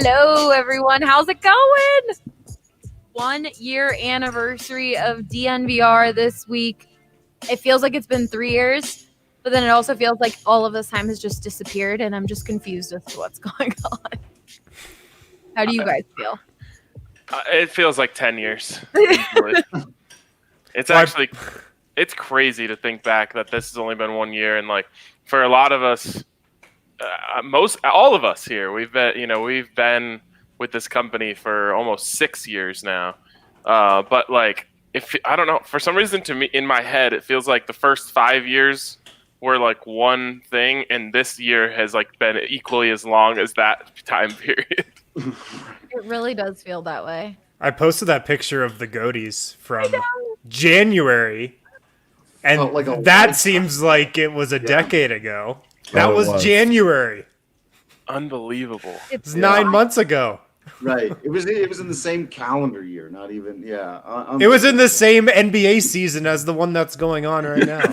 Hello, everyone. How's it going? 1 year anniversary of DNVR this week. It feels like it's been 3 years, but then it also feels like all of this time has just disappeared, and I'm just confused as to what's going on. How do you guys feel? It feels like 10 years. It's crazy to think back that this has only been 1 year, and like for a lot of us, all of us here, we've been with this company for almost 6 years now. But like, I don't know, for some reason to me in my head, it feels like the first 5 years were like one thing, and this year has like been equally as long as that time period. It really does feel that way. I posted that picture of the goatees from January, and that seems like it was a decade ago. That was January. Unbelievable. It's 9 months ago. Right. It was in the same calendar year, not even, It was in the same NBA season as the one that's going on right now.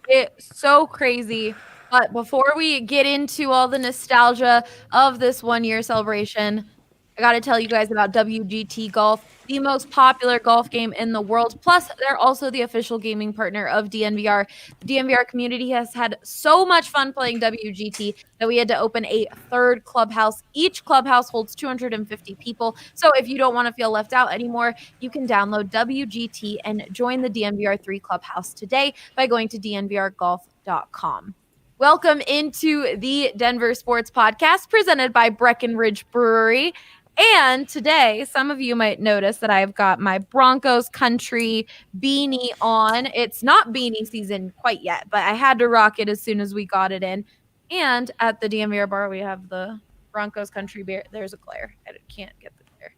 It's so crazy. But before we get into all the nostalgia of this 1 year celebration, I got to tell you guys about WGT Golf, the most popular golf game in the world. Plus, they're also the official gaming partner of DNVR. The DNVR community has had so much fun playing WGT that we had to open a third clubhouse. Each clubhouse holds 250 people. So if you don't want to feel left out anymore, you can download WGT and join the DNVR 3 clubhouse today by going to dnvrgolf.com. Welcome into the Denver Sports Podcast presented by Breckenridge Brewery. And today, some of you might notice that I've got my Broncos country beanie on. It's not beanie season quite yet, but I had to rock it as soon as we got it in. And at the DNVR bar, we have the Broncos country beer. There's a glare. I can't get the glare.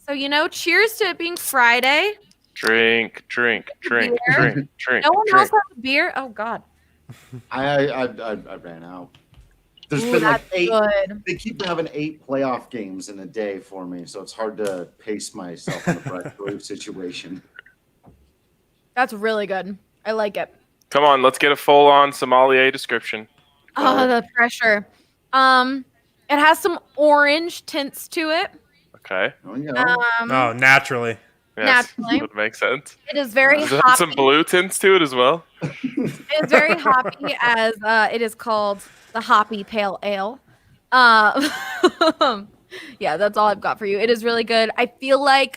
So, cheers to it being Friday. Drink. No one else has a beer? Oh, God. I ran out. There's been like 8. Good. They keep having 8 playoff games in a day for me, so it's hard to pace myself in the Brett situation. That's really good. I like it. Come on, let's get a full-on sommelier description. Oh, the pressure. It has some orange tints to it. Okay. Oh, yeah. Naturally. Yes, naturally. Would make sense. It is very Does hoppy. it have some blue tints to it as well? It is very hoppy, as it is called the Hoppy Pale Ale. Yeah, that's all I've got for you. It is really good. I feel like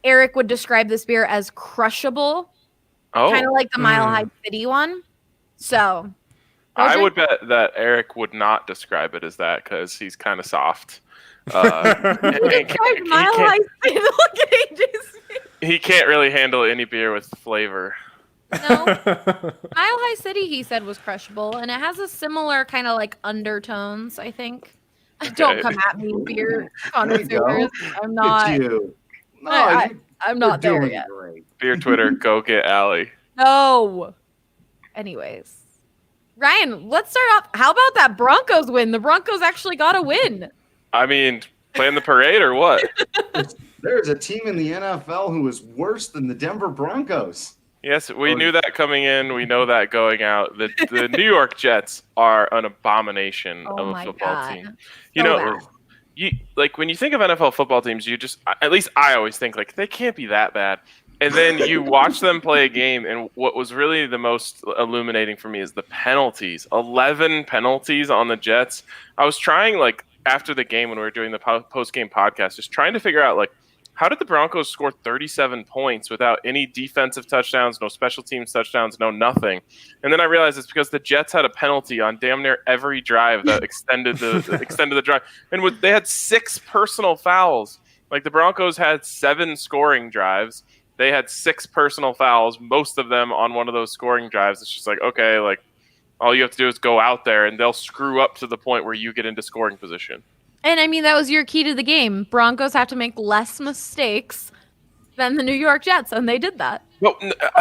Eric would describe this beer as crushable, kind of like the Mile High City one. So I would bet that Eric would not describe it as that because he's kind of soft. He can't really handle any beer with flavor. No. Mile High City, he said, was crushable, and it has a similar kind of like undertones, I think. Okay. Don't come at me, beer connoisseurs. I'm not. No, I'm not there yet. Great. Beer Twitter, go get Allie. No. Anyways. Ryan, let's start off. How about that Broncos win? The Broncos actually got a win. I mean, playing the parade or what? There's a team in the NFL who is worse than the Denver Broncos. Yes, we knew that coming in. We know that going out. The New York Jets are an abomination of a football team. Like when you think of NFL football teams, you just, at least I always think like they can't be that bad. And then you watch them play a game, and what was really the most illuminating for me is the penalties. 11 penalties on the Jets. I was trying after the game when we were doing the post-game podcast, just trying to figure out, how did the Broncos score 37 points without any defensive touchdowns, no special teams touchdowns, no nothing? And then I realized it's because the Jets had a penalty on damn near every drive that extended the drive. And they had 6 personal fouls. Like the Broncos had 7 scoring drives. They had 6 personal fouls, most of them on one of those scoring drives. It's just okay, all you have to do is go out there, and they'll screw up to the point where you get into scoring position. And, I mean, that was your key to the game. Broncos have to make less mistakes than the New York Jets, and they did that. Well,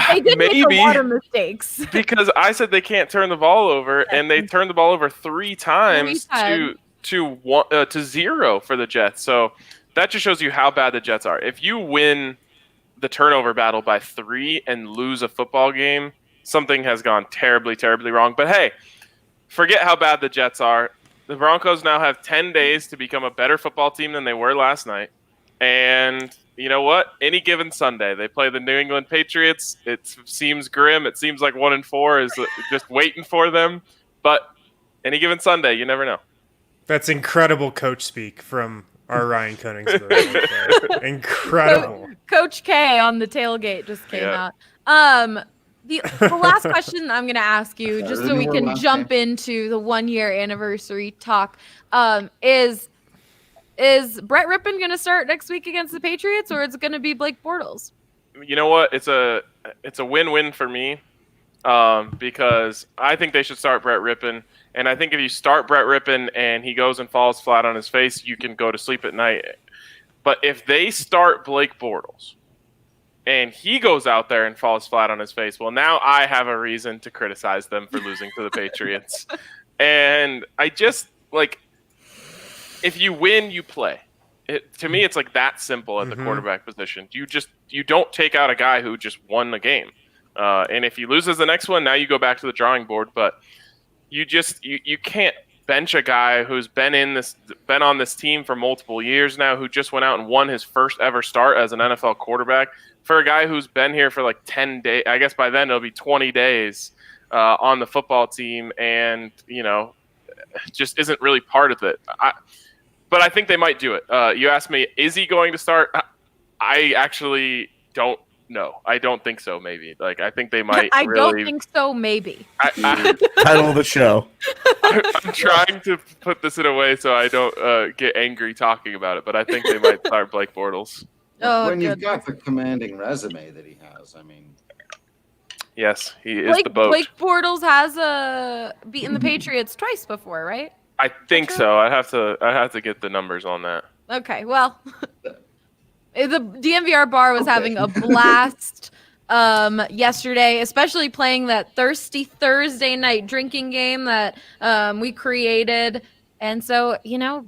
they did make a lot of mistakes. Because I said they can't turn the ball over, and they turned the ball over 3 times to 0 for the Jets. So that just shows you how bad the Jets are. If you win the turnover battle by 3 and lose a football game, something has gone terribly, terribly wrong. But hey, forget how bad the Jets are. The Broncos now have 10 days to become a better football team than they were last night. And you know what? Any given Sunday, they play the New England Patriots. It seems grim. It seems like 1-4 is just waiting for them. But any given Sunday, you never know. That's incredible coach speak from our Ryan Koenigsberg. Incredible. Coach K on the tailgate just came out. The last question I'm going to ask you, just so we can jump into the 1-year anniversary talk, is Brett Rippon going to start next week against the Patriots, or is it going to be Blake Bortles? You know what? It's a win-win for me because I think they should start Brett Rippon. And I think if you start Brett Rippon and he goes and falls flat on his face, you can go to sleep at night. But if they start Blake Bortles and he goes out there and falls flat on his face, well, now I have a reason to criticize them for losing to the Patriots. And I just, if you win, you play. To me, it's that simple at the quarterback position. You don't take out a guy who just won the game. And if he loses the next one, now you go back to the drawing board. But you can't bench a guy who's been on this team for multiple years now, who just went out and won his first ever start as an NFL quarterback, for a guy who's been here for 10 days. I guess by then it'll be 20 days on the football team, and just isn't really part of it. But I think they might do it. You asked me, is he going to start? I actually don't know. I don't think so. Maybe. I think they might. I don't think so. Maybe. Title of the show. I'm trying to put this in a way so I don't get angry talking about it, but I think they might start Blake Bortles. When you've got the commanding resume that he has, I mean. Yes, he is the boat. Blake Bortles has beaten the Patriots twice before, right? I think so. I have to get the numbers on that. Okay, well, the DNVR bar was having a blast yesterday, especially playing that Thirsty Thursday night drinking game that we created. And so,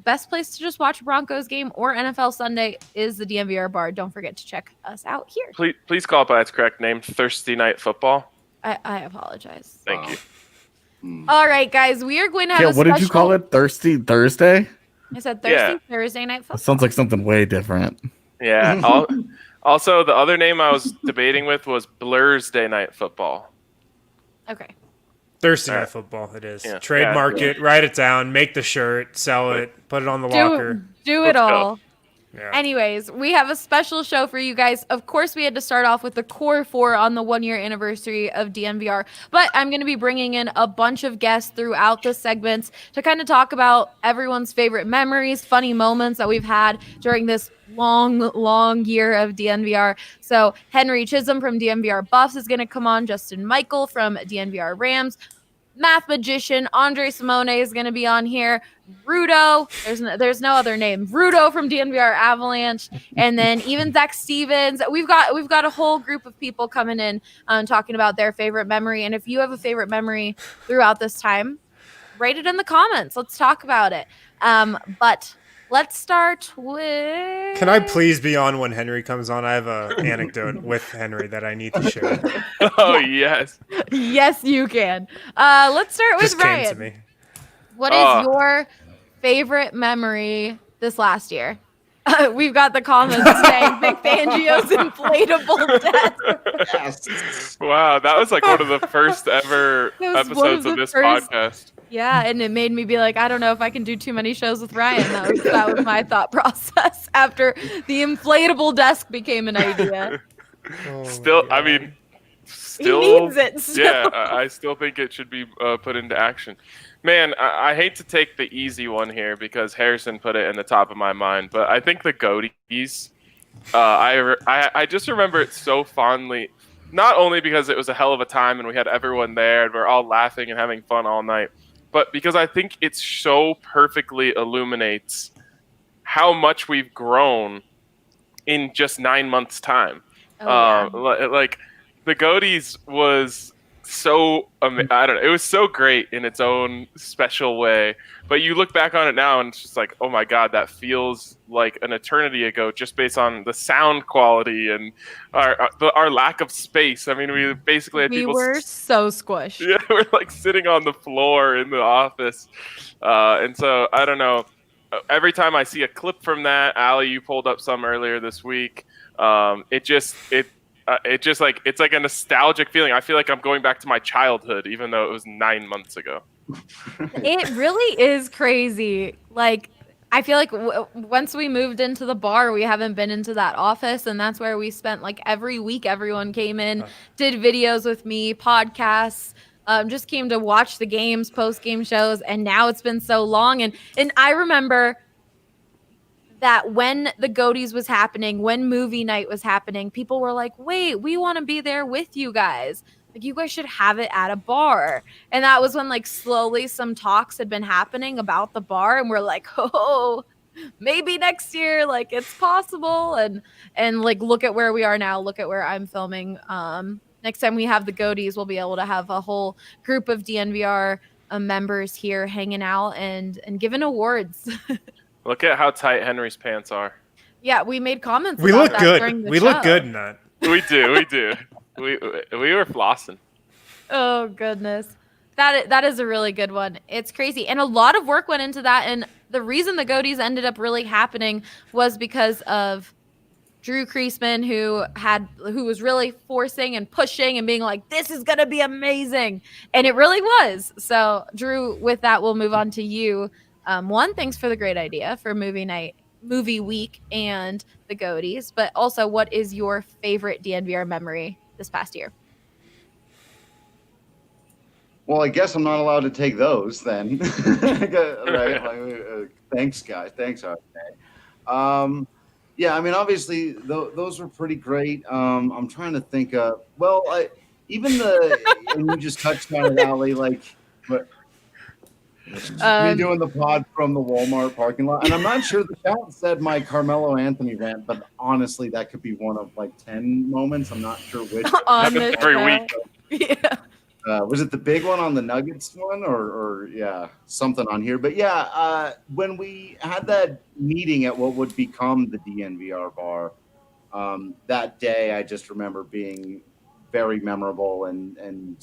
best place to just watch a Broncos game or NFL Sunday is the DNVR bar. Don't forget to check us out here. Please call it by its correct name, Thursday Night Football. I apologize. Thank you. All right, guys, we are going to have a special... What did you call it? Thirsty Thursday? I said Thursday Night Football. That sounds like something way different. Yeah. Also, the other name I was debating with was Blursday Night Football. Okay. Thursday Night Football, it is. Yeah. Trademark it, write it down, make the shirt, sell it, put it on the locker. Do it all. Yeah. Anyways, we have a special show for you guys. Of course, we had to start off with the core 4 on the 1-year anniversary of DNVR, but I'm going to be bringing in a bunch of guests throughout the segments to kind of talk about everyone's favorite memories, funny moments that we've had during this long year of DNVR. So Henry Chisholm from DNVR Buffs is going to come on. Justin Michael from DNVR Rams. Math magician Andre Simone is going to be on here. Rudo, there's no other name. Rudo from DNVR Avalanche, and then even Zach Stevens. We've got a whole group of people coming in talking about their favorite memory. And if you have a favorite memory throughout this time, write it in the comments. Let's talk about it. But let's start with... Can I please be on when Henry comes on? I have an anecdote with Henry that I need to share. Oh, yes. Yes, you can. Let's start with Ryan. Just came to me. What is your favorite memory this last year? We've got the comments saying Vic Fangio's inflatable desk. Yes. Wow, that was one of the first ever episodes of this podcast. Yeah, and it made me be like, I don't know if I can do too many shows with Ryan. That was my thought process after the inflatable desk became an idea. Still, he needs it. So. Yeah, I still think it should be put into action. Man, I hate to take the easy one here because Harrison put it in the top of my mind, but I think the goatees. I just remember it so fondly, not only because it was a hell of a time and we had everyone there and we're all laughing and having fun all night, but because I think it so perfectly illuminates how much we've grown in just 9 months' time. The goatees was so I don't know. It was so great in its own special way. But you look back on it now, and it's just like, oh my god, that feels like an eternity ago, just based on the sound quality and our lack of space. I mean, we basically had people. We were so squished. Yeah, we're like sitting on the floor in the office, and so I don't know. Every time I see a clip from that, Allie, you pulled up some earlier this week. It's like a nostalgic feeling. I feel like I'm going back to my childhood, even though it was 9 months ago. It really is crazy. Like, I feel like once we moved into the bar, we haven't been into that office, and that's where we spent like every week. Everyone came in, did videos with me, podcasts, just came to watch the games, post-game shows, and now it's been so long. And I remember that when the Goatees was happening, when movie night was happening, people were like, wait, we want to be there with you guys. Like, you guys should have it at a bar. And that was when like slowly some talks had been happening about the bar. And we're like, oh, maybe next year, like it's possible. And like, look at where we are now. Look at where I'm filming. Next time we have the Goatees, we'll be able to have a whole group of DNVR members here hanging out and giving awards. Look at how tight Henry's pants are. Yeah, we made comments. We about look that good. During the We show. look good in that. We do. We were flossing. Oh goodness, that is a really good one. It's crazy, and a lot of work went into that. And the reason the Goatees ended up really happening was because of Drew Creasman, who was really forcing and pushing and being like, "This is gonna be amazing," and it really was. So, Drew, with that, we'll move on to you. One, thanks for the great idea for movie week, and the Goatees. But also, what is your favorite DNVR memory this past year? Well, I guess I'm not allowed to take those then. Right? Thanks, guys. Thanks, RJ. Yeah, I mean, obviously, those were pretty great. I'm trying to think of, and you just touched on it, Allie, like, me doing the pod from the Walmart parking lot. And I'm not sure the chat said my Carmelo Anthony rant, but honestly, that could be one of like 10 moments. I'm not sure which. Happens every week. Yeah. Was it the big one on the Nuggets one or yeah, something on here? But yeah, when we had that meeting at what would become the DNVR bar, that day, I just remember being very memorable and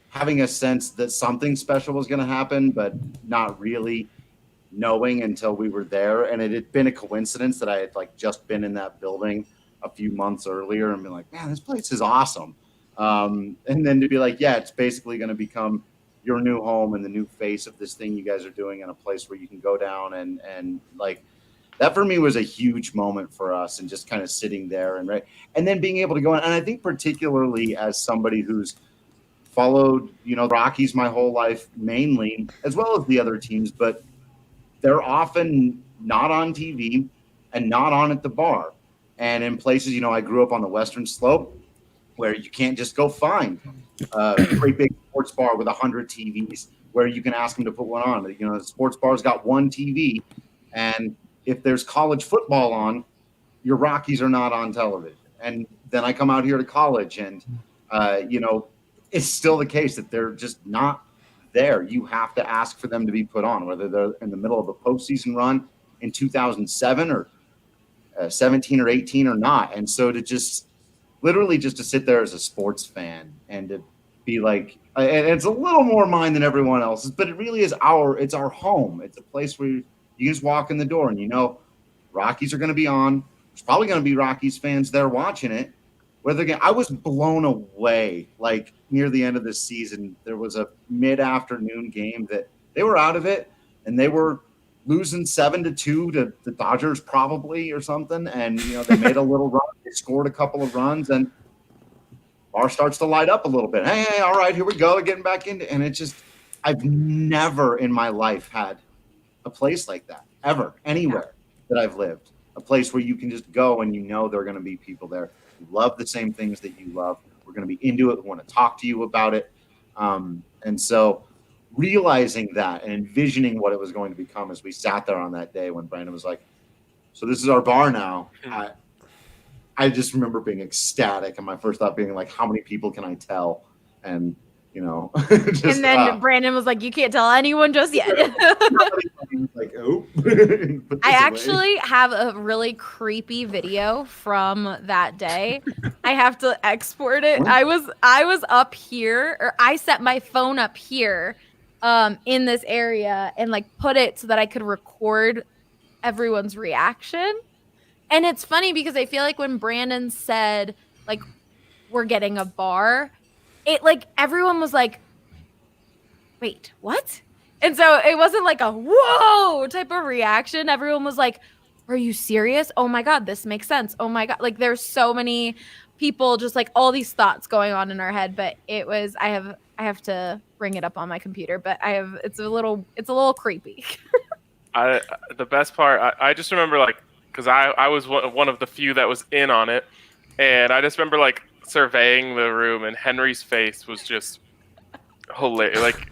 having a sense that something special was going to happen, but not really knowing until we were there. And it had been a coincidence that I had like just been in that building a few months earlier and been like, man, this place is awesome. And then to be like, yeah, it's basically going to become your new home and the new face of this thing you guys are doing in a place where you can go down and like that for me was a huge moment for us and just kind of sitting there and then being able to go in. And I think particularly as somebody who's followed, Rockies my whole life mainly, as well as the other teams, but they're often not on TV and not on at the bar. And in places, I grew up on the Western Slope where you can't just go find a great big sports bar with 100 TVs where you can ask them to put one on. The sports bar's got one TV, and if there's college football on, your Rockies are not on television. And then I come out here to college, and it's still the case that they're just not there. You have to ask for them to be put on, whether they're in the middle of a postseason run in 2007 or 17 or 18 or not. And so literally just to sit there as a sports fan and to be like, and it's a little more mine than everyone else's, but it really is it's our home. It's a place where you just walk in the door and Rockies are going to be on. There's probably going to be Rockies fans there watching it. I was blown away, like near the end of this season, there was a mid-afternoon game that they were out of it and they were losing 7-2 to the Dodgers probably or something. And, they made a little run. They scored a couple of runs and bar starts to light up a little bit. Hey, all right, here we go. They're getting back into, and it's just, I've never in my life had a place like that ever, anywhere that I've lived. A place where you can just go and there are going to be people there who love the same things that you love. We're going to be into it. We want to talk to you about it. And so realizing that and envisioning what it was going to become as we sat there on that day when Brandon was like, so this is our bar now. I just remember being ecstatic, and my first thought being like, how many people can I tell? And just, and then Brandon was like, you can't tell anyone just yet. like, oh. I actually have a really creepy video from that day. I have to export it. I was up here, or I set my phone up here in this area and like put it so that I could record everyone's reaction. And it's funny because I feel like when Brandon said like we're getting a bar, it like everyone was like, wait, what? And so it wasn't like a whoa type of reaction. Everyone was like, are you serious? Oh my God, this makes sense. Oh my God. Like there's so many people, just like all these thoughts going on in our head. But it was, I have to bring it up on my computer, but it's a little creepy. The best part, I just remember like, because I was one of the few that was in on it. And I just remember like surveying the room, and Henry's face was just hilarious. Like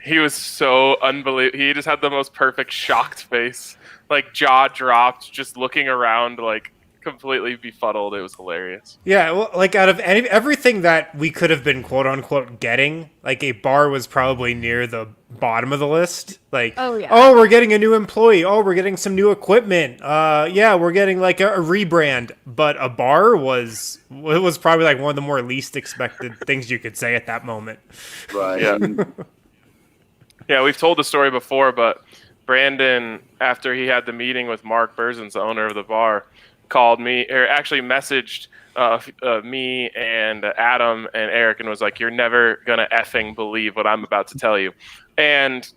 he was so unbelievable. He just had the most perfect shocked face, like jaw dropped, just looking around like completely befuddled. It was hilarious. Yeah, well, like out of everything that we could have been quote unquote getting, like a bar was probably near the bottom of the list. Like, oh, we're getting a new employee. Oh, we're getting some new equipment. Yeah, we're getting like a rebrand. But a bar was probably like one of the more least expected things you could say at that moment. Right. Yeah. Yeah, we've told the story before, but Brandon, after he had the meeting with Mark Berzins, the owner of the bar, called me, or actually messaged me and Adam and Eric, and was like, you're never gonna effing believe what I'm about to tell you. And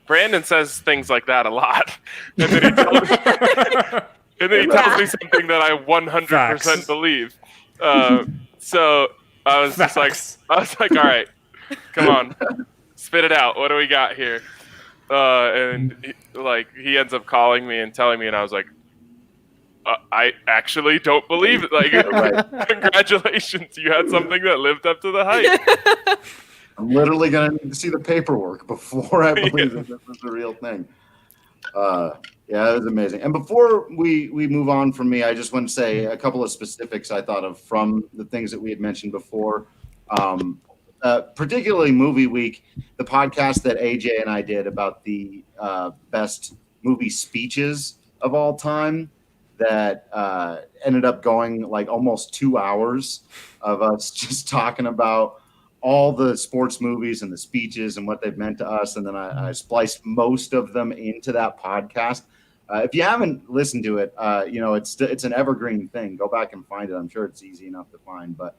Brandon says things like that a lot, and then he tells me something that I 100% believe. So I was just like, all right, come on, spit it out. What do we got here? And he ends up calling me and telling me, and I was like, I actually don't believe it. Like, congratulations, you had something that lived up to the hype. I'm literally going to need to see the paperwork before I believe that this is the real thing. Yeah, it was amazing. And before we move on from me, I just want to say a couple of specifics I thought of from the things that we had mentioned before. Particularly Movie Week, the podcast that AJ and I did about the best movie speeches of all time, that ended up going like almost 2 hours of us just talking about all the sports movies and the speeches and what they've meant to us. And then I spliced most of them into that podcast. If you haven't listened to it, it's an evergreen thing. Go back and find it. I'm sure it's easy enough to find, but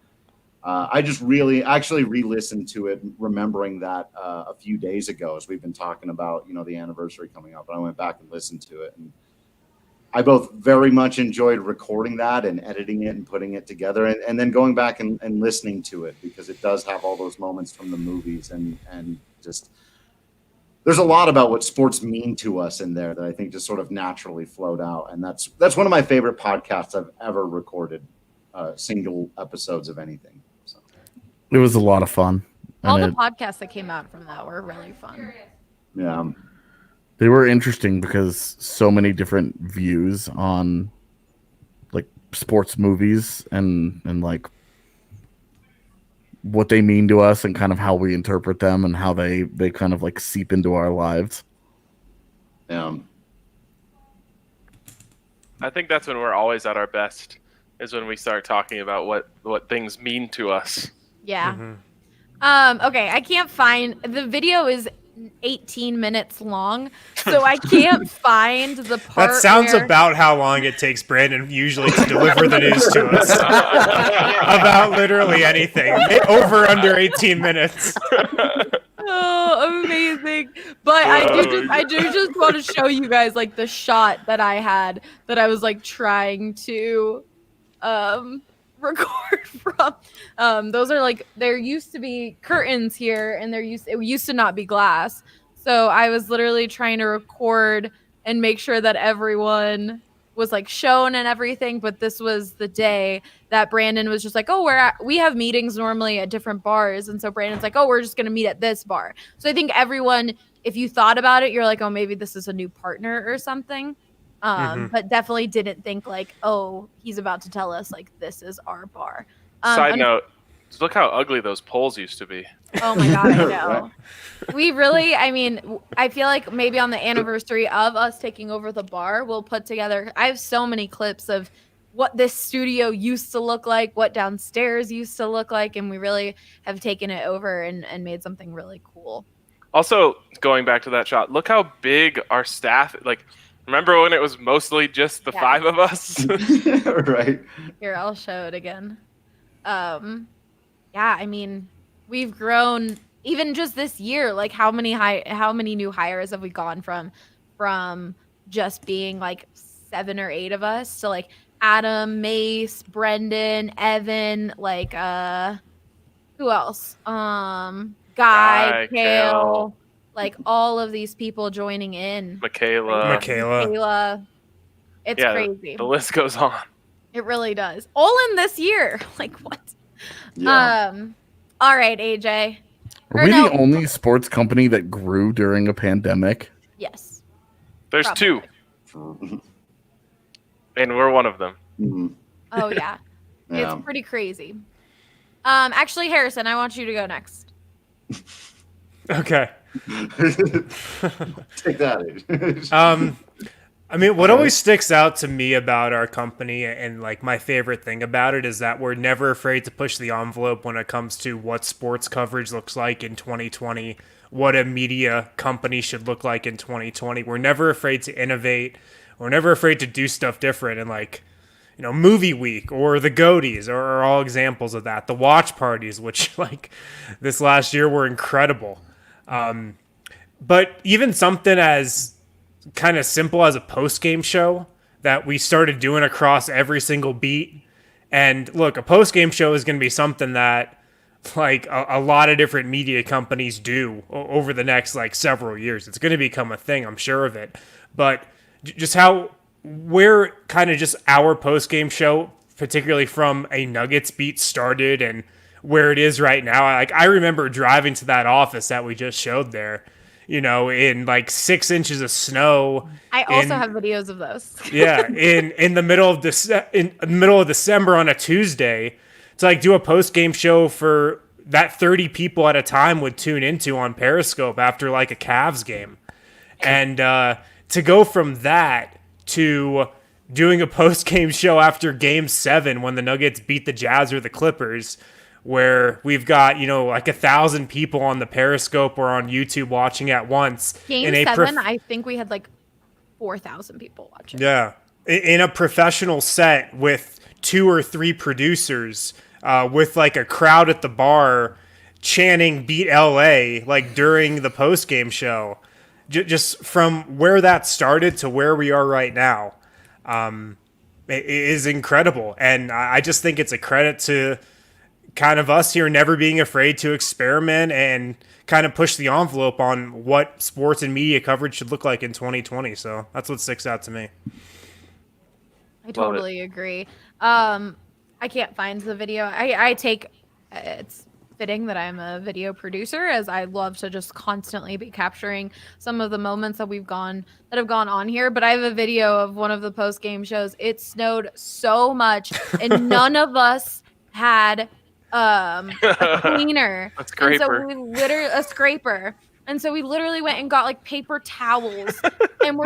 I just really actually re-listened to it, remembering that a few days ago as we've been talking about, the anniversary coming up. And I went back and listened to it, and I both very much enjoyed recording that and editing it and putting it together, and then going back and listening to it, because it does have all those moments from the movies, and just there's a lot about what sports mean to us in there that I think just sort of naturally flowed out. And that's one of my favorite podcasts I've ever recorded, single episodes of anything. So. It was a lot of fun. All the podcasts that came out from that were really fun. Yeah. They were interesting because so many different views on like sports movies and like what they mean to us and kind of how we interpret them and how they kind of like seep into our lives. Yeah. I think that's when we're always at our best, is when we start talking about what things mean to us. Yeah. Mm-hmm. Okay, I can't find the video is 18 minutes long, so I can't find the part. That sounds about how long it takes Brandon usually to deliver the news to us. About literally anything. Over under 18 minutes. Oh, amazing. But I do just want to show you guys like the shot that I had that I was like trying to record from. Those are like, there used to be curtains here, and it used to not be glass. So I was literally trying to record and make sure that everyone was like shown and everything. But this was the day that Brandon was just like, oh, we have meetings normally at different bars. And so Brandon's like, oh, we're just going to meet at this bar. So I think everyone, if you thought about it, you're like, oh, maybe this is a new partner or something. But definitely didn't think like, oh, he's about to tell us like this is our bar. Side note, look how ugly those poles used to be. Oh my God, I know. We really, I mean, I feel like maybe on the anniversary of us taking over the bar, we'll put together, I have so many clips of what this studio used to look like, what downstairs used to look like, and we really have taken it over and made something really cool. Also, going back to that shot, look how big our staff, like, remember when it was mostly just the 5 of us? Right. Here, I'll show it again. Yeah, I mean, we've grown even just this year. Like, how many new hires have we gone from just being like 7 or 8 of us to like Adam, Mace, Brendan, Evan, like who else? Guy, Kale, like all of these people joining in. Michaela. It's crazy. The list goes on. It really does. All in this year. Like what? Yeah. All right, AJ. Are we the only sports company that grew during a pandemic? Yes. There's Probably. 2. And we're one of them. Mm-hmm. Oh yeah. It's pretty crazy. Actually, Harrison, I want you to go next. Okay. Take that. I mean, what always sticks out to me about our company and like my favorite thing about it is that we're never afraid to push the envelope when it comes to what sports coverage looks like in 2020, what a media company should look like in 2020. We're never afraid to innovate. We're never afraid to do stuff different. And like, you know, Movie Week or the Goatees are all examples of that. The watch parties, which like this last year were incredible. But even something as kind of simple as a post-game show that we started doing across every single beat. And look, a post-game show is going to be something that like a lot of different media companies do over the next like several years. It's going to become a thing, I'm sure of it. But just how where kind of just our post-game show, particularly from a Nuggets beat, started and where it is right now. Like I remember driving to that office that we just showed there, you know, in like 6 inches of snow. I also have videos of those. Yeah, in the middle of December on a Tuesday to like do a post game show for that 30 people at a time would tune into on Periscope after like a Cavs game, and to go from that to doing a post game show after Game 7 when the Nuggets beat the Jazz or the Clippers, where we've got, you know, like 1,000 people on the Periscope or on YouTube watching at once. Game 7, I think we had like 4,000 people watching. Yeah. In a professional set with 2 or 3 producers, with like a crowd at the bar chanting "Beat LA" like during the post-game show. Just from where that started to where we are right now, it is incredible. And I just think it's a credit to kind of us here never being afraid to experiment and kind of push the envelope on what sports and media coverage should look like in 2020. So that's what sticks out to me. I totally agree. I can't find the video. I take, it's fitting that I'm a video producer, as I love to just constantly be capturing some of the moments that have gone on here. But I have a video of one of the post game shows. It snowed so much and none of us had a cleaner. A scraper. And so we a scraper. And so we literally went and got like paper towels, and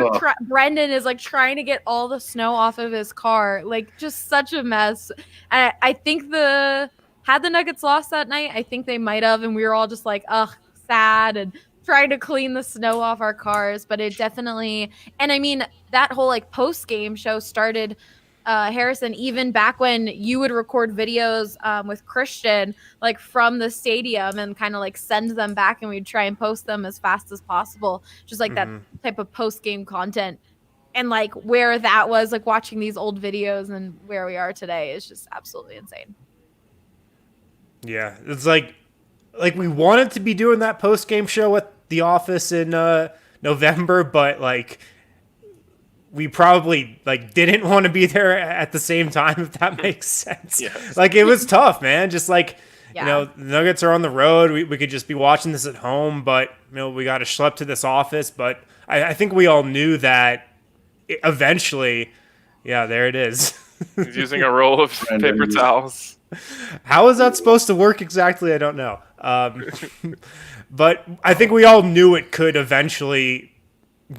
Brendan is like trying to get all the snow off of his car, like just such a mess. And I think had the Nuggets lost that night, I think they might have, and we were all just like, ugh, sad, and trying to clean the snow off our cars. But it definitely, and I mean that whole like post game show started. Harrison, even back when you would record videos with Christian, like from the stadium, and kind of like send them back, and we'd try and post them as fast as possible, just like that type of post-game content. And like where that was, like watching these old videos and where we are today is just absolutely insane. Yeah, it's like we wanted to be doing that post-game show at the office in November, but like we probably like didn't want to be there at the same time, if that makes sense. Yes. Like it was tough, man. Just like, you know, the Nuggets are on the road. We could just be watching this at home, but you know, we got to schlep to this office. But I think we all knew that eventually, yeah, there it is. He's using a roll of paper towels. How is that supposed to work exactly? I don't know. But I think we all knew it could eventually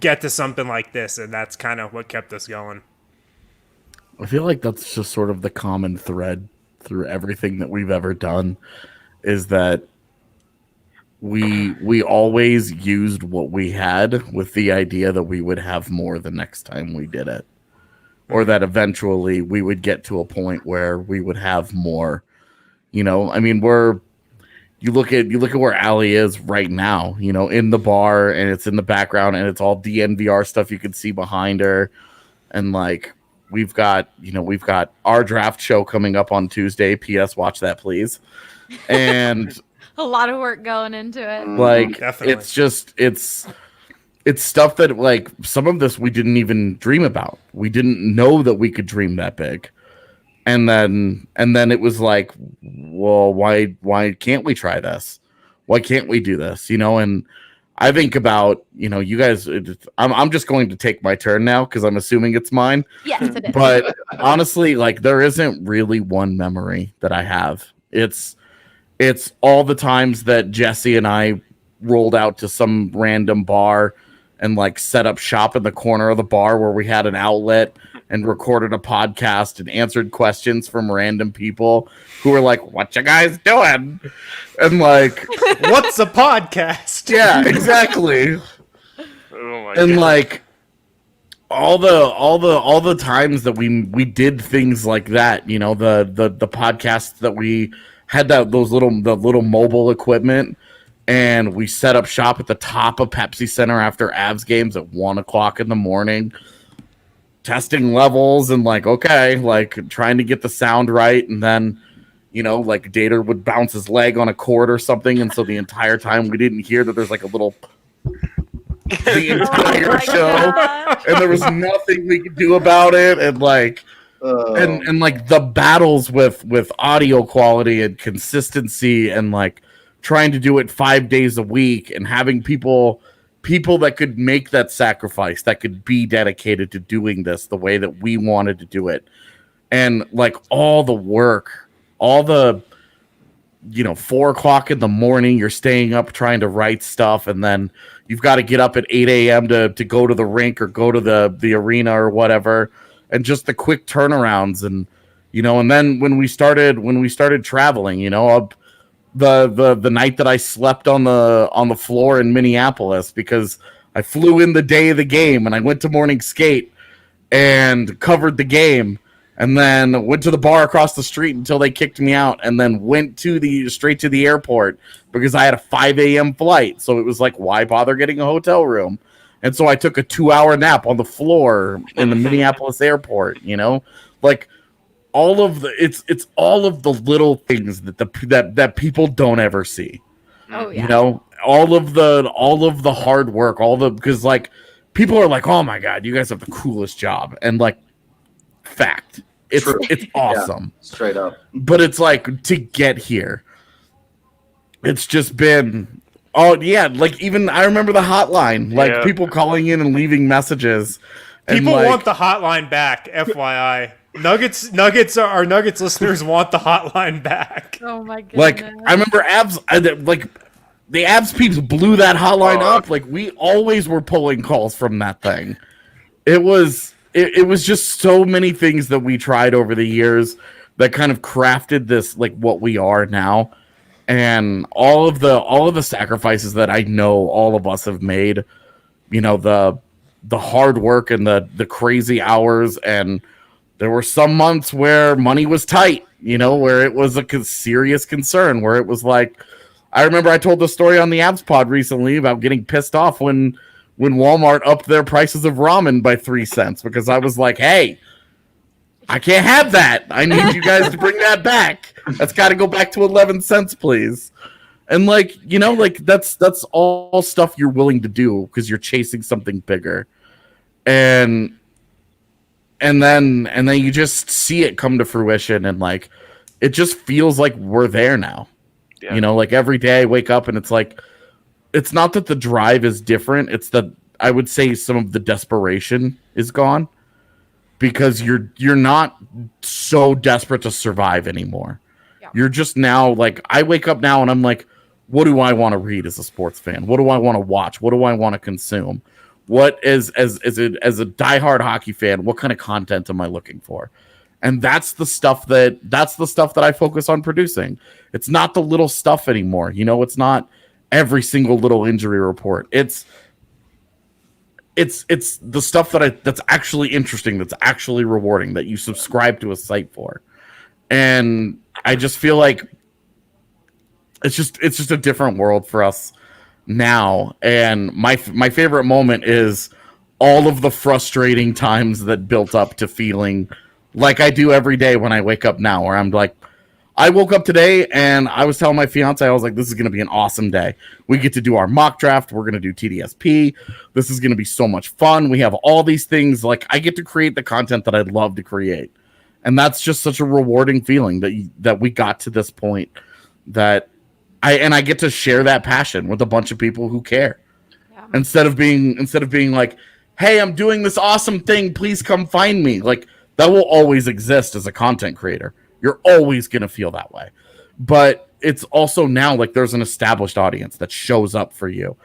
get to something like this, and that's kind of what kept us going. I feel like that's just sort of the common thread through everything that we've ever done, is that we always used what we had with the idea that we would have more the next time we did it. Or that eventually we would get to a point where we would have more. You know, I mean, you look at where Allie is right now, you know, in the bar, and it's in the background, and it's all DNVR stuff you can see behind her. And like we've got our draft show coming up on Tuesday. P.S. Watch that, please. And a lot of work going into it. Like, definitely. It's stuff that, like, some of this we didn't even dream about. We didn't know that we could dream that big. And then it was like, well, why can't we try this? Why can't we do this? You know, and I think about, you know, you guys, I'm just going to take my turn now because I'm assuming it's mine. Yes, it is. But honestly, like, there isn't really one memory that I have. It's all the times that Jesse and I rolled out to some random bar and like set up shop in the corner of the bar where we had an outlet and recorded a podcast and answered questions from random people who were like, "What you guys doing?" And like, "What's a podcast?" Yeah, exactly. Oh my and God. Like all the times that we did things like that, you know, the podcasts that we had, the little mobile equipment. And we set up shop at the top of Pepsi Center after Avs games at 1:00 in the morning, testing levels and like, okay, like trying to get the sound right. And then, you know, like Data would bounce his leg on a cord or something. And so the entire time we didn't hear that there's like a little, the entire show. And there was nothing we could do about it. And like, and like the battles with audio quality and consistency and like, trying to do it 5 days a week and having people that could make that sacrifice, that could be dedicated to doing this the way that we wanted to do it. And like all the work, all the, you know, 4:00 in the morning, you're staying up trying to write stuff. And then you've got to get up at 8 a.m. to go to the rink or go to the arena or whatever. And just the quick turnarounds. And, you know, and then when we started traveling, you know, the night that I slept on the floor in Minneapolis because I flew in the day of the game and I went to morning skate and covered the game and then went to the bar across the street until they kicked me out and then went straight to the airport because I had a 5 a.m. flight. So it was like, why bother getting a hotel room? And so I took a 2-hour nap on the floor in the Minneapolis airport, you know, like all of it's all of the little things that people don't ever see. Oh yeah. You know, all of the hard work, because like people are like, "Oh my God, you guys have the coolest job." And like fact, it's awesome. Yeah, straight up. But it's like to get here, it's just been like even I remember the hotline, like people calling in and leaving messages. People want the hotline back, FYI. Nuggets listeners want the hotline back. Oh my goodness. Like I remember the Avs peeps blew that hotline up. Like we always were pulling calls from that thing. It was just so many things that we tried over the years that kind of crafted this like what we are now. And all of the sacrifices that I know all of us have made, you know, the hard work and the crazy hours. And there were some months where money was tight, you know, where it was a serious concern, where it was like, I remember I told the story on the Abs pod recently about getting pissed off when Walmart upped their prices of ramen by 3 cents because I was like, hey, I can't have that. I need you guys to bring that back. That's got to go back to 11 cents, please. And like, you know, like that's all stuff you're willing to do because you're chasing something bigger. And then you just see it come to fruition and like it just feels like we're there now. Yeah. You know, like every day I wake up and it's like it's not that the drive is different, it's that I would say some of the desperation is gone, because you're not so desperate to survive anymore. Yeah. You're just now like, I wake up now and I'm like, what do I want to read as a sports fan? What do I want to watch? What do I want to consume? What as a diehard hockey fan, what kind of content am I looking for? And that's the stuff that I focus on producing. It's not the little stuff anymore. You know, it's not every single little injury report. It's the stuff that's actually interesting, that's actually rewarding, that you subscribe to a site for. And I just feel like it's just a different world for us now. And my favorite moment is all of the frustrating times that built up to feeling like I do every day when I wake up now, where I'm like, I woke up today and I was telling my fiance, I was like, this is going to be an awesome day. We get to do our mock draft. We're going to do TDSP. This is going to be so much fun. We have all these things. Like, I get to create the content that I'd love to create. And that's just such a rewarding feeling that we got to this point, that I get to share that passion with a bunch of people who care. Yeah. Instead of being like, hey, I'm doing this awesome thing, please come find me. Like, that will always exist as a content creator. You're always going to feel that way. But it's also now like there's an established audience that shows up for you.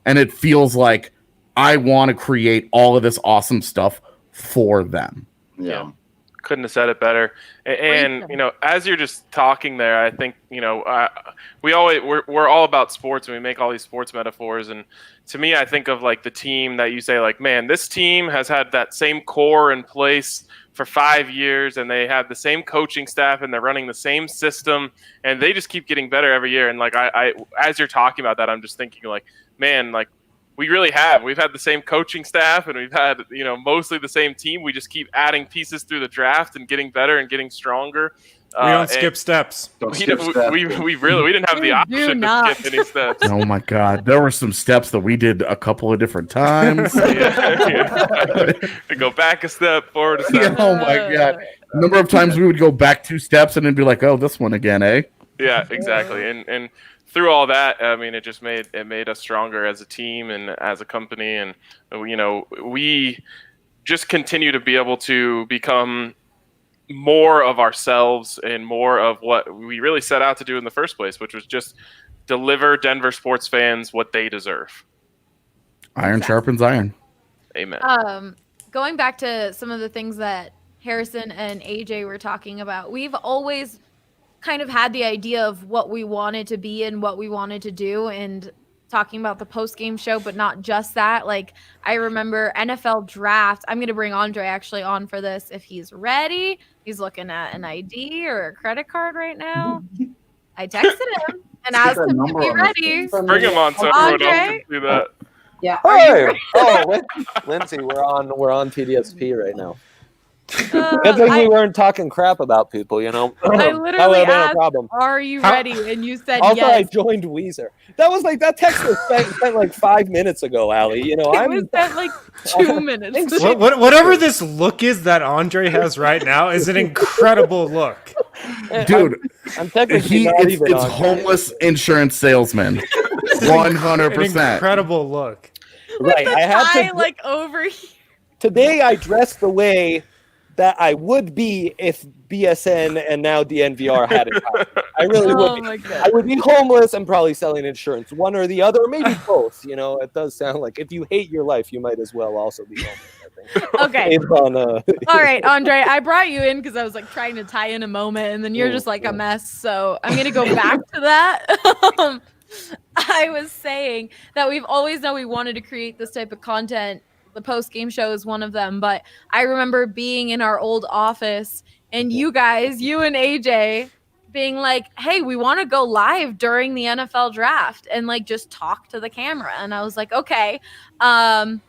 And it feels like I want to create all of this awesome stuff for them. Yeah. Couldn't have said it better. And you know, as you're just talking there, I think, you know, we're all about sports, and we make all these sports metaphors. And to me, I think of like the team that you say, like, man, this team has had that same core in place for 5 years, and they have the same coaching staff, and they're running the same system, and they just keep getting better every year. And like, I as you're talking about that, I'm just thinking like, man, like, we've had the same coaching staff, and we've had, you know, mostly the same team. We just keep adding pieces through the draft and getting better and getting stronger. We don't skip steps. We didn't have the option to skip any steps. Oh my God. There were some steps that we did a couple of different times. To go back a step, forward a step. Oh my God. A number of times we would go back 2 steps and then be like, oh, this one again, eh? Yeah, exactly. And through all that, I mean, it made us stronger as a team and as a company. And, you know, we just continue to be able to become more of ourselves and more of what we really set out to do in the first place, which was just deliver Denver sports fans what they deserve. Iron sharpens iron. Amen. Going back to some of the things that Harrison and AJ were talking about, we've always kind of had the idea of what we wanted to be and what we wanted to do, and talking about the post-game show, but not just that. Like, I remember NFL draft. I'm going to bring Andre actually on for this if he's ready. He's looking at an ID or a credit card right now. I texted him and asked him to be ready. Bring him on so everyone else can see that. Yeah. Hey! Oh, Lindsay, we're on TDSP right now. Good thing we weren't talking crap about people, you know. I literally asked, are you ready? And you said also, yes. I joined Weezer. That text was sent like 5 minutes ago, Allie. You know, it was sent like 2 minutes. Whatever this look is that Andre has right now is an incredible look. Dude, I'm technically it's homeless insurance salesman. 100%. Incredible look. Right. I had to like over here. Today I dressed the way that I would be if BSN and now DNVR had it. I really would be. I would be homeless and probably selling insurance, one or the other, or maybe both. You know, it does sound like if you hate your life, you might as well also be homeless, I think. Okay. All right, Andre, I brought you in because I was like trying to tie in a moment, and then you're just like a mess. So I'm going to go back to that. I was saying that we've always known we wanted to create this type of content. The post-game show is one of them, but I remember being in our old office and you guys, you and AJ, being like, hey, we want to go live during the NFL draft and like just talk to the camera. And I was like, okay, I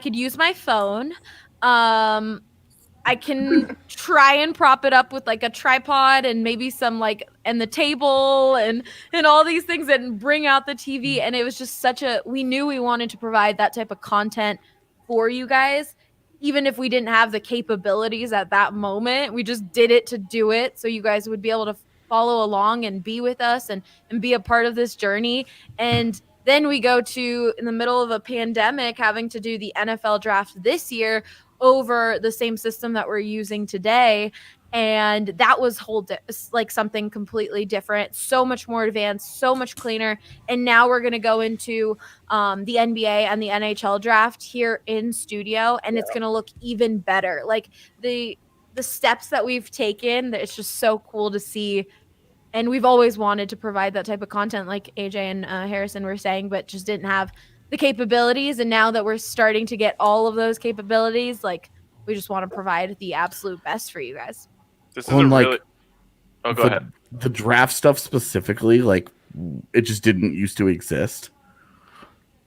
could use my phone. I can try and prop it up with like a tripod and maybe some like, and the table and all these things and bring out the TV. And it was just we knew we wanted to provide that type of content for you guys, even if we didn't have the capabilities at that moment. We just did it to do it, so you guys would be able to follow along and be with us and be a part of this journey. And Then we go to, in the middle of a pandemic, having to do the NFL draft this year over the same system that we're using today. And that was like something completely different, so much more advanced, so much cleaner. And now we're going to go into the NBA and the NHL draft here in studio, and it's going to look even better. Like the steps that we've taken, it's just so cool to see. And we've always wanted to provide that type of content, like AJ and Harrison were saying, but just didn't have the capabilities. And now that we're starting to get all of those capabilities, like we just want to provide the absolute best for you guys. This is really... Oh, go ahead. The draft stuff specifically, like, it just didn't used to exist.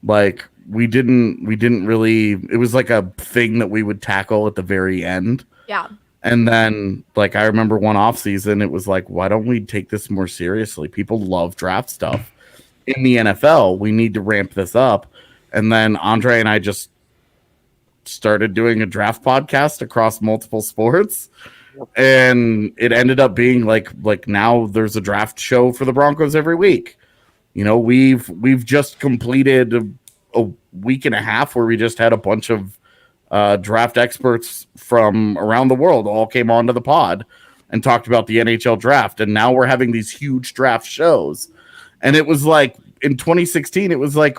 Like, we didn't really... It was like a thing that we would tackle at the very end. Yeah. And then, like, I remember one off season, it was like, why don't we take this more seriously? People love draft stuff. In the NFL, we need to ramp this up. And then Andre and I just started doing a draft podcast across multiple sports. And it ended up being like now there's a draft show for the Broncos every week. You know, we've just completed a week and a half where we just had a bunch of draft experts from around the world all came onto the pod and talked about the NHL draft. And now we're having these huge draft shows. And it was like in 2016, it was like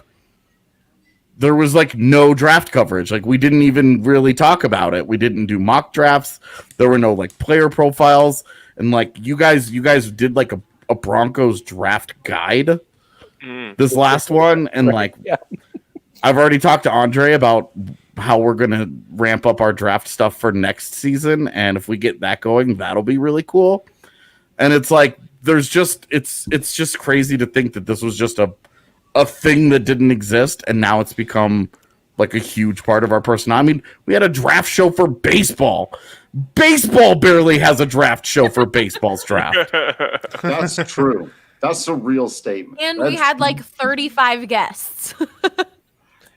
there was like no draft coverage. Like we didn't even really talk about it. We didn't do mock drafts. There were no like player profiles. And like you guys did like a Broncos draft guide this last one. And like, I've already talked to Andre about how we're going to ramp up our draft stuff for next season. And if we get that going, that'll be really cool. And it's like, there's just, it's just crazy to think that this was just a thing that didn't exist, and now it's become like a huge part of our personality. I mean, we had a draft show for baseball. Baseball barely has a draft show for baseball's draft. That's true. That's a real statement. And we had like 35 guests.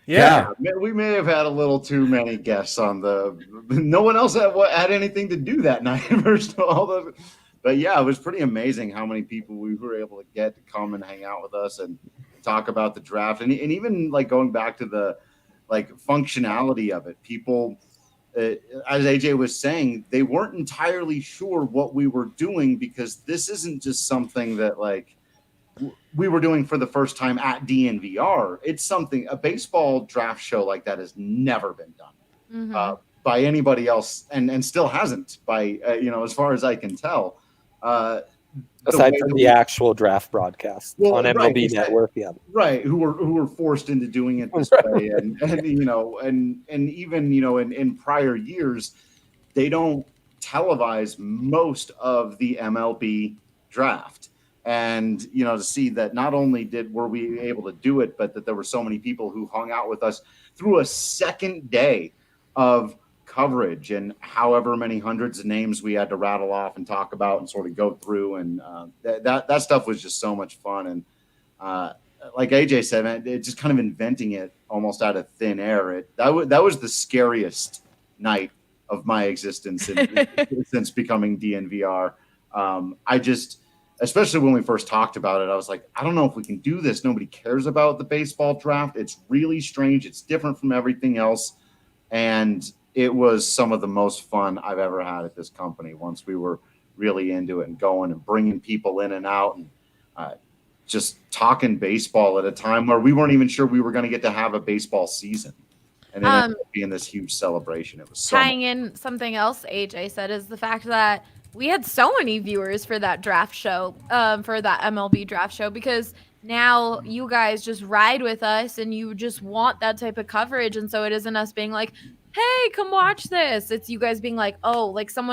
Yeah, we may have had a little too many guests on the. No one else had anything to do that night. But yeah, it was pretty amazing how many people we were able to get to come and hang out with us and talk about the draft, and even like going back to the like functionality of it. People, as AJ was saying, they weren't entirely sure what we were doing, because this isn't just something that like we were doing for the first time at DNVR. It's something, a baseball draft show like that has never been done by anybody else, and still hasn't by as far as I can tell. Aside from the actual draft broadcast on MLB Network, who were forced into doing it this way, and even in prior years, they don't televise most of the MLB draft, and to see that not only were we able to do it, but that there were so many people who hung out with us through a second day of coverage, and however many hundreds of names we had to rattle off and talk about and sort of go through, and that stuff was just so much fun. And like AJ said, it just kind of inventing it almost out of thin air. That was the scariest night of my existence since becoming DNVR. Especially when we first talked about it, I was like, I don't know if we can do this. Nobody cares about the baseball draft. It's really strange. It's different from everything else, and it was some of the most fun I've ever had at this company once we were really into it and going and bringing people in and out and just talking baseball at a time where we weren't even sure we were going to get to have a baseball season. And it ended up being this huge celebration. It was so tying in something else AJ said is the fact that we had so many viewers for that draft show, for that MLB draft show, because now you guys just ride with us and you just want that type of coverage. And so it isn't us being like, hey, come watch this. It's you guys being like, oh, like some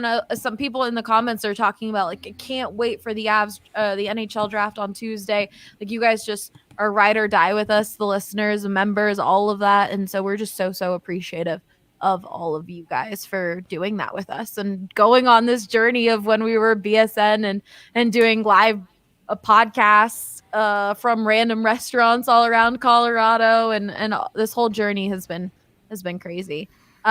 people in the comments are talking about like, I can't wait for the NHL draft on Tuesday. Like you guys just are ride or die with us, the listeners, the members, all of that. And so we're just so appreciative of all of you guys for doing that with us and going on this journey of when we were BSN and doing live podcasts from random restaurants all around Colorado. And this whole journey has been crazy.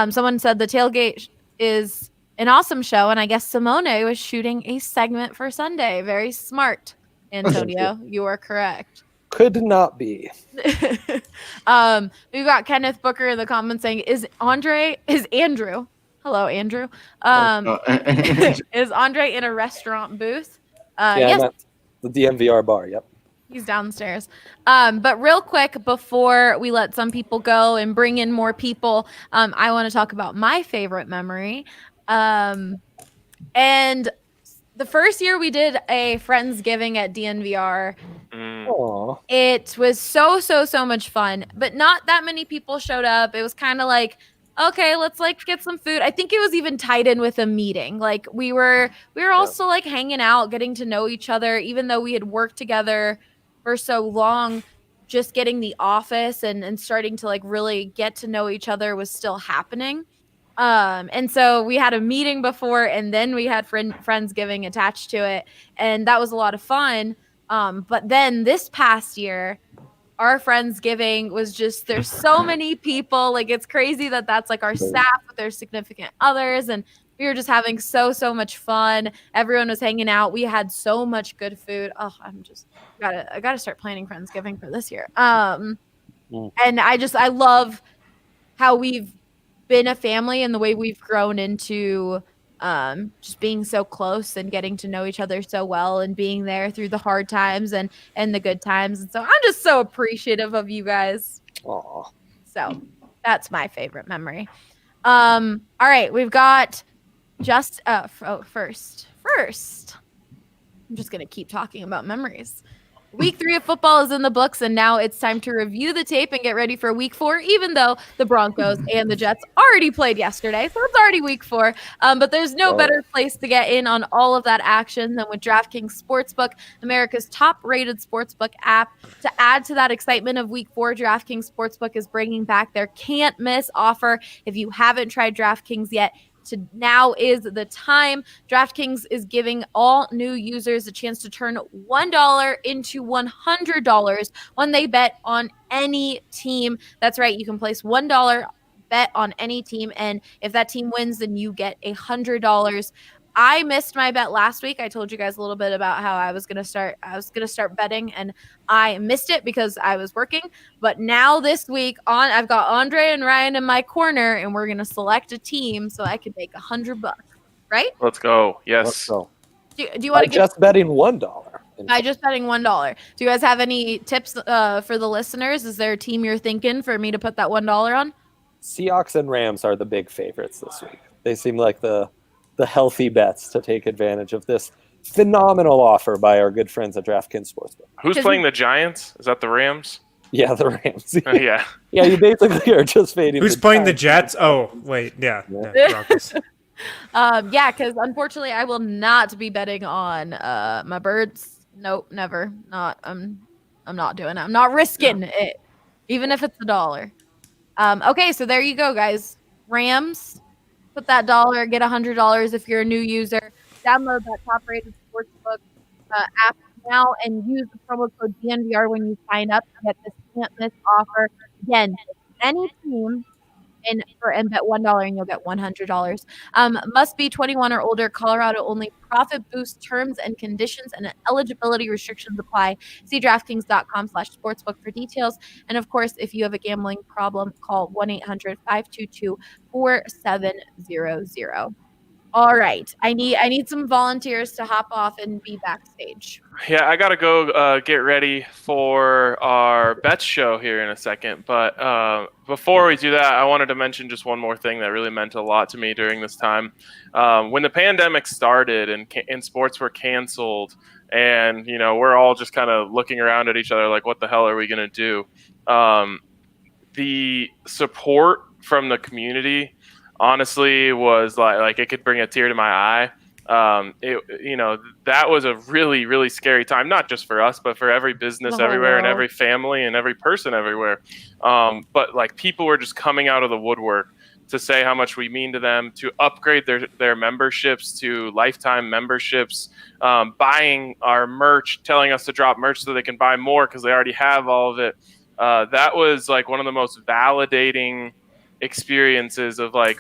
Someone said the tailgate is an awesome show, and I guess Simone was shooting a segment for Sunday. Very smart, Antonio. You are correct. Could not be. We've got Kenneth Booker in the comments saying, is Andrew? Hello, Andrew. Is Andre in a restaurant booth? Yes. That's the DNVR bar. Yep. He's downstairs. But real quick, before we let some people go and bring in more people, I want to talk about my favorite memory. And the first year we did a Friendsgiving at DNVR, it was so much fun, but not that many people showed up. It was kind of like, okay, let's like get some food. I think it was even tied in with a meeting. Like we were also like hanging out, getting to know each other, even though we had worked together for so long. Just getting the office and starting to like really get to know each other was still happening. And so we had a meeting before, and then we had Friendsgiving attached to it, and that was a lot of fun. But then this past year, our Friendsgiving was just, there's so many people. Like, it's crazy that that's like our staff with their significant others, and we were just having so much fun. Everyone was hanging out. We had so much good food. Oh, I gotta start planning Friendsgiving for this year. And I love how we've been a family and the way we've grown into just being so close and getting to know each other so well and being there through the hard times and the good times. And so I'm just so appreciative of you guys. Aww. So that's my favorite memory. All right, we've got just first. I'm just going to keep talking about memories. Week 3 of football is in the books, and now it's time to review the tape and get ready for week 4, even though the Broncos and the Jets already played yesterday. So it's already week 4. But there's no better place to get in on all of that action than with DraftKings Sportsbook, America's top-rated sportsbook app. To add to that excitement of week 4, DraftKings Sportsbook is bringing back their can't-miss offer. If you haven't tried DraftKings yet, now is the time. DraftKings is giving all new users a chance to turn $1 into $100 when they bet on any team. That's right. You can place $1 bet on any team, and if that team wins, then you get $100. I missed my bet last week. I told you guys a little bit about how I was gonna start betting, and I missed it because I was working. But now this week I've got Andre and Ryan in my corner, and we're gonna select a team so I can make $100. Right? Let's go. Yes. Let's go. Do you want to just betting $1? I just betting $1. Do you guys have any tips for the listeners? Is there a team you're thinking for me to put that $1 on? Seahawks and Rams are the big favorites this week. They seem like the healthy bets to take advantage of this phenomenal offer by our good friends at DraftKings Sportsbook. Who's playing the Giants? Is that the Rams? Yeah, the Rams. Yeah. Yeah, you basically are just fading. Who's playing the Jets? Oh, wait. Yeah. Broncos. Because unfortunately I will not be betting on my Birds. Nope, never. I'm not doing it. I'm not risking it, even if it's $1. Okay, so there you go, guys. Rams. Put that $1, get $100 if you're a new user. Download that top-rated sportsbook app now and use the promo code DNVR when you sign up to get this can't-miss offer. Again, any team and bet $1 and you'll get $100. Must be 21 or older. Colorado only. Profit boost terms and conditions and eligibility restrictions apply. See DraftKings.com/sportsbook for details. And of course, if you have a gambling problem, call 1-800-522-4700. All right. I need some volunteers to hop off and be backstage. Yeah, I got to go get ready for our bets show here in a second. But before we do that, I wanted to mention just one more thing that really meant a lot to me during this time. When the pandemic started and sports were canceled and, we're all just kind of looking around at each other like, what the hell are we going to do? The support from the community honestly was like it could bring a tear to my eye. That was a really, really scary time, not just for us, but for every business everywhere and every family and every person everywhere. But like people were just coming out of the woodwork to say how much we mean to them, to upgrade their memberships to lifetime memberships, buying our merch, telling us to drop merch so they can buy more because they already have all of it. That was like one of the most validating experiences of like,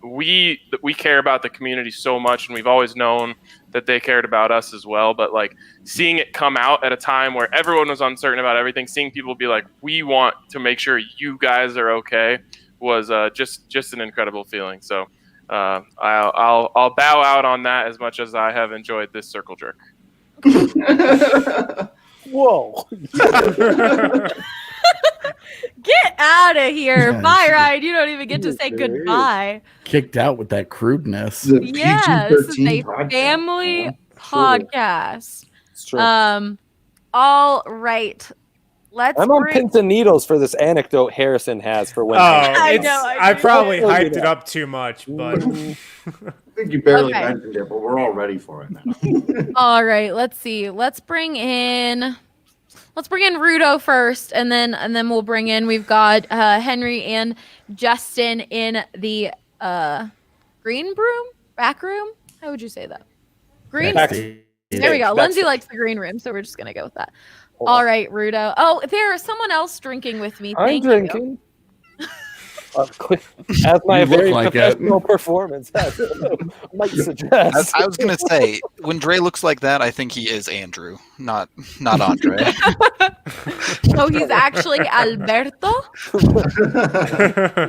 we care about the community so much, and we've always known that they cared about us as well. But like seeing it come out at a time where everyone was uncertain about everything, seeing people be like, we want to make sure you guys are okay, was just an incredible feeling. So I'll bow out on that as much as I have enjoyed this circle jerk. Whoa. Get out of here. Bye, Ryan. You don't even get to say goodbye. Kicked out with that crudeness. Yeah, this is a family podcast. All right. I'm on pins and needles for this anecdote Harrison has for when. I probably hyped it up too much, but I think you barely mentioned it, but we're all ready for it now. All right, let's see. Let's bring in Rudo first, and then we'll bring in. We've got Henry and Justin in the green room, back room. How would you say that? Green. There we go. Lindsay likes the green room, so we're just gonna go with that. All right, Rudo. Oh, there's someone else drinking with me. I'm drinking. As my very professional performance might suggest. I was going to say, when Dre looks like that, I think he is Andrew, not Andre. So he's actually Alberto?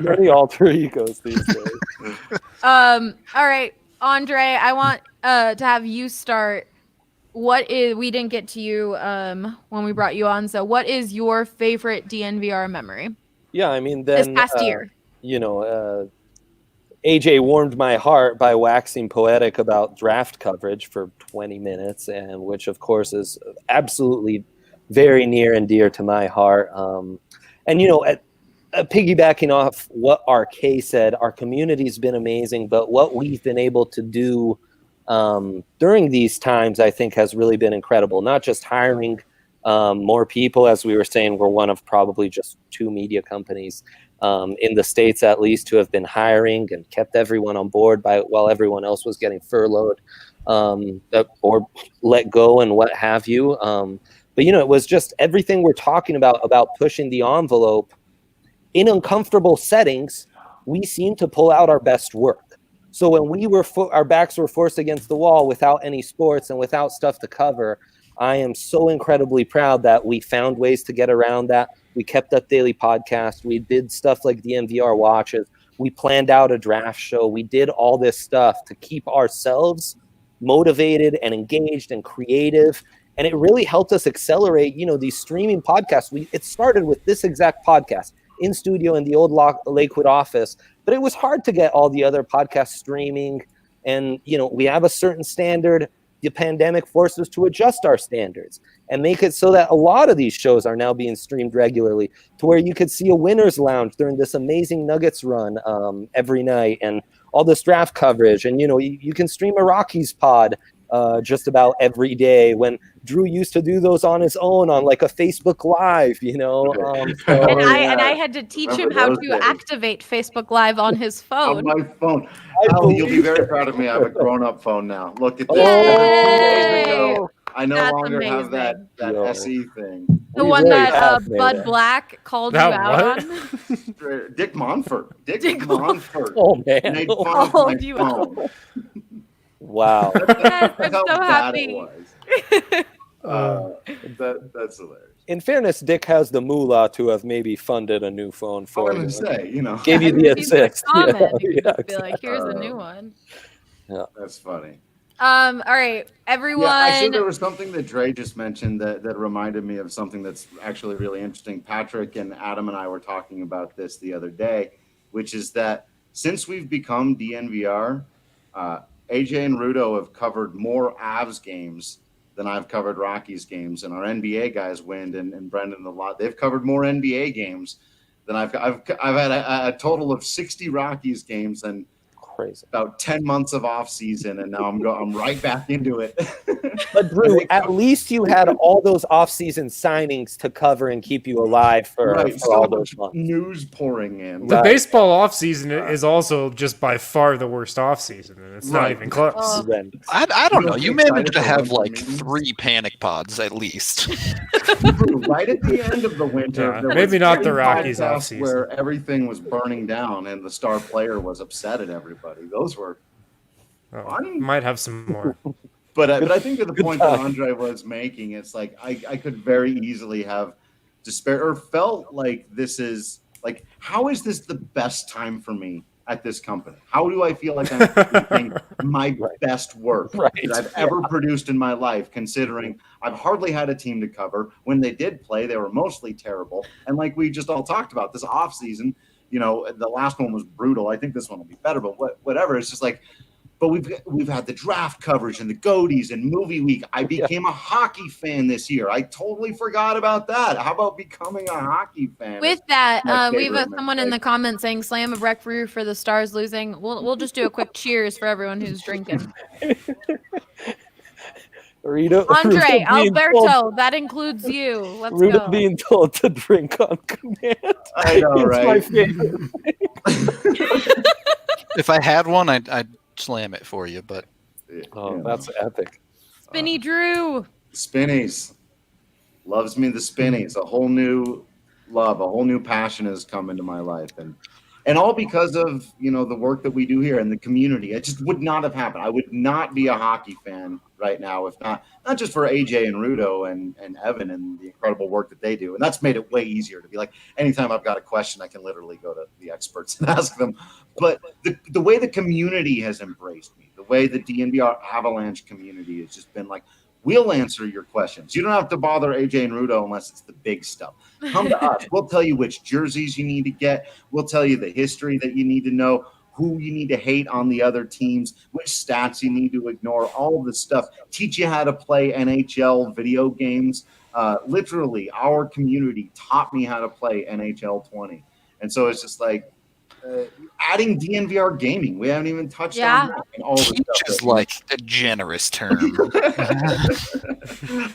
Many alter egos these days. All right, Andre, I want to have you start. We didn't get to you when we brought you on, so what is your favorite DNVR memory? Yeah, I mean, then, this past year. AJ warmed my heart by waxing poetic about draft coverage for 20 minutes, and which, of course, is absolutely very near and dear to my heart. Piggybacking off what RK said, our community's been amazing, but what we've been able to do during these times, I think, has really been incredible. Not just hiring more people, as we were saying, we're one of probably just 2 media companies in the States, at least, who have been hiring and kept everyone on board while everyone else was getting furloughed or let go and what have you. But it was just everything we're talking about pushing the envelope in uncomfortable settings. We seem to pull out our best work. So when our backs were forced against the wall without any sports and without stuff to cover, I am so incredibly proud that we found ways to get around that. We kept up daily podcasts. We did stuff like DNVR watches. We planned out a draft show. We did all this stuff to keep ourselves motivated and engaged and creative. And it really helped us accelerate, these streaming podcasts. It started with this exact podcast in studio in the old Lakewood office, but it was hard to get all the other podcasts streaming. And, we have a certain standard. The pandemic forced us to adjust our standards and make it so that a lot of these shows are now being streamed regularly, to where you could see a winner's lounge during this amazing Nuggets run every night, and all this draft coverage. And, you can stream a Rockies pod just about every day, when Drew used to do those on his own on like a Facebook Live, And I had to teach him how to activate Facebook Live on his phone. On my phone. You'll be very proud of me. I have a grown-up phone now. Look at this. I no longer have that SE thing. The one that Bud Black called you out on? Dick Monfort. Dick Monfort. Oh, man. Called you out. Wow. Yes, I'm so happy. That's hilarious. In fairness, Dick has the moolah to have maybe funded a new phone for you. Gave you the assist. Be like, here's a new one. Yeah, that's funny. All right, everyone. Yeah, actually, there was something that Dre just mentioned that reminded me of something that's actually really interesting. Patrick and Adam and I were talking about this the other day, which is that since we've become DNVR, AJ and Rudo have covered more Avs games than I've covered Rockies games, and our NBA guys, Wind and Brendan, they've covered more NBA games than I've had a total of 60 Rockies games and about 10 months of off season, and now I'm right back into it. But Drew, at least you had all those off-season signings to cover and keep you alive for all those months. News pouring in. The baseball off season is also just by far the worst off season, and it's not even close. I don't know. You managed to have like 3 panic pods at least. Right at the end of the winter, maybe not the Rockies off season, where everything was burning down and the star player was upset at everybody. Those were fun. Might have some more. But I think to the point that Andre was making, it's like I could very easily have despaired or felt like this is like, how is this the best time for me at this company? How do I feel like I'm producing my best work that I've ever produced in my life, considering I've hardly had a team to cover. When they did play, they were mostly terrible. And like we just all talked about, this offseason, you know, the last one was brutal. I think this one will be better, but whatever. It's just like, but we've had the draft coverage and the goatees and movie week. I became a hockey fan this year. I totally forgot about that. How about becoming a hockey fan? With that, we have someone in the comments saying "Slam a breakthrough for the Stars losing." We'll just do a quick cheers for everyone who's drinking. Andre, Alberto, that includes you. Let's go. Being told to drink on command. I know, right? My favorite. If I had one, I'd slam it for you, but that's epic. Spinny Drew. Spinnies. Loves me the Spinnies. A whole new love, a whole new passion has come into my life. And all because of, you know, the work that we do here and the community. It just would not have happened. I would not be a hockey fan right now if not just for AJ and Rudo and Evan and the incredible work that they do. And that's made it way easier to be like, anytime I've got a question, I can literally go to the experts and ask them. But the way the community has embraced me, the way the DNVR Avalanche community has just been like, we'll answer your questions. You don't have to bother AJ and Rudo unless it's the big stuff. Come to us. We'll tell you which jerseys you need to get. We'll tell you the history that you need to know, who you need to hate on the other teams, which stats you need to ignore, all this stuff. Teach you how to play NHL video games. Literally, our community taught me how to play NHL 20. And so it's just like, adding DNVR gaming. We haven't even touched on that. And all this stuff. Just like a generous term.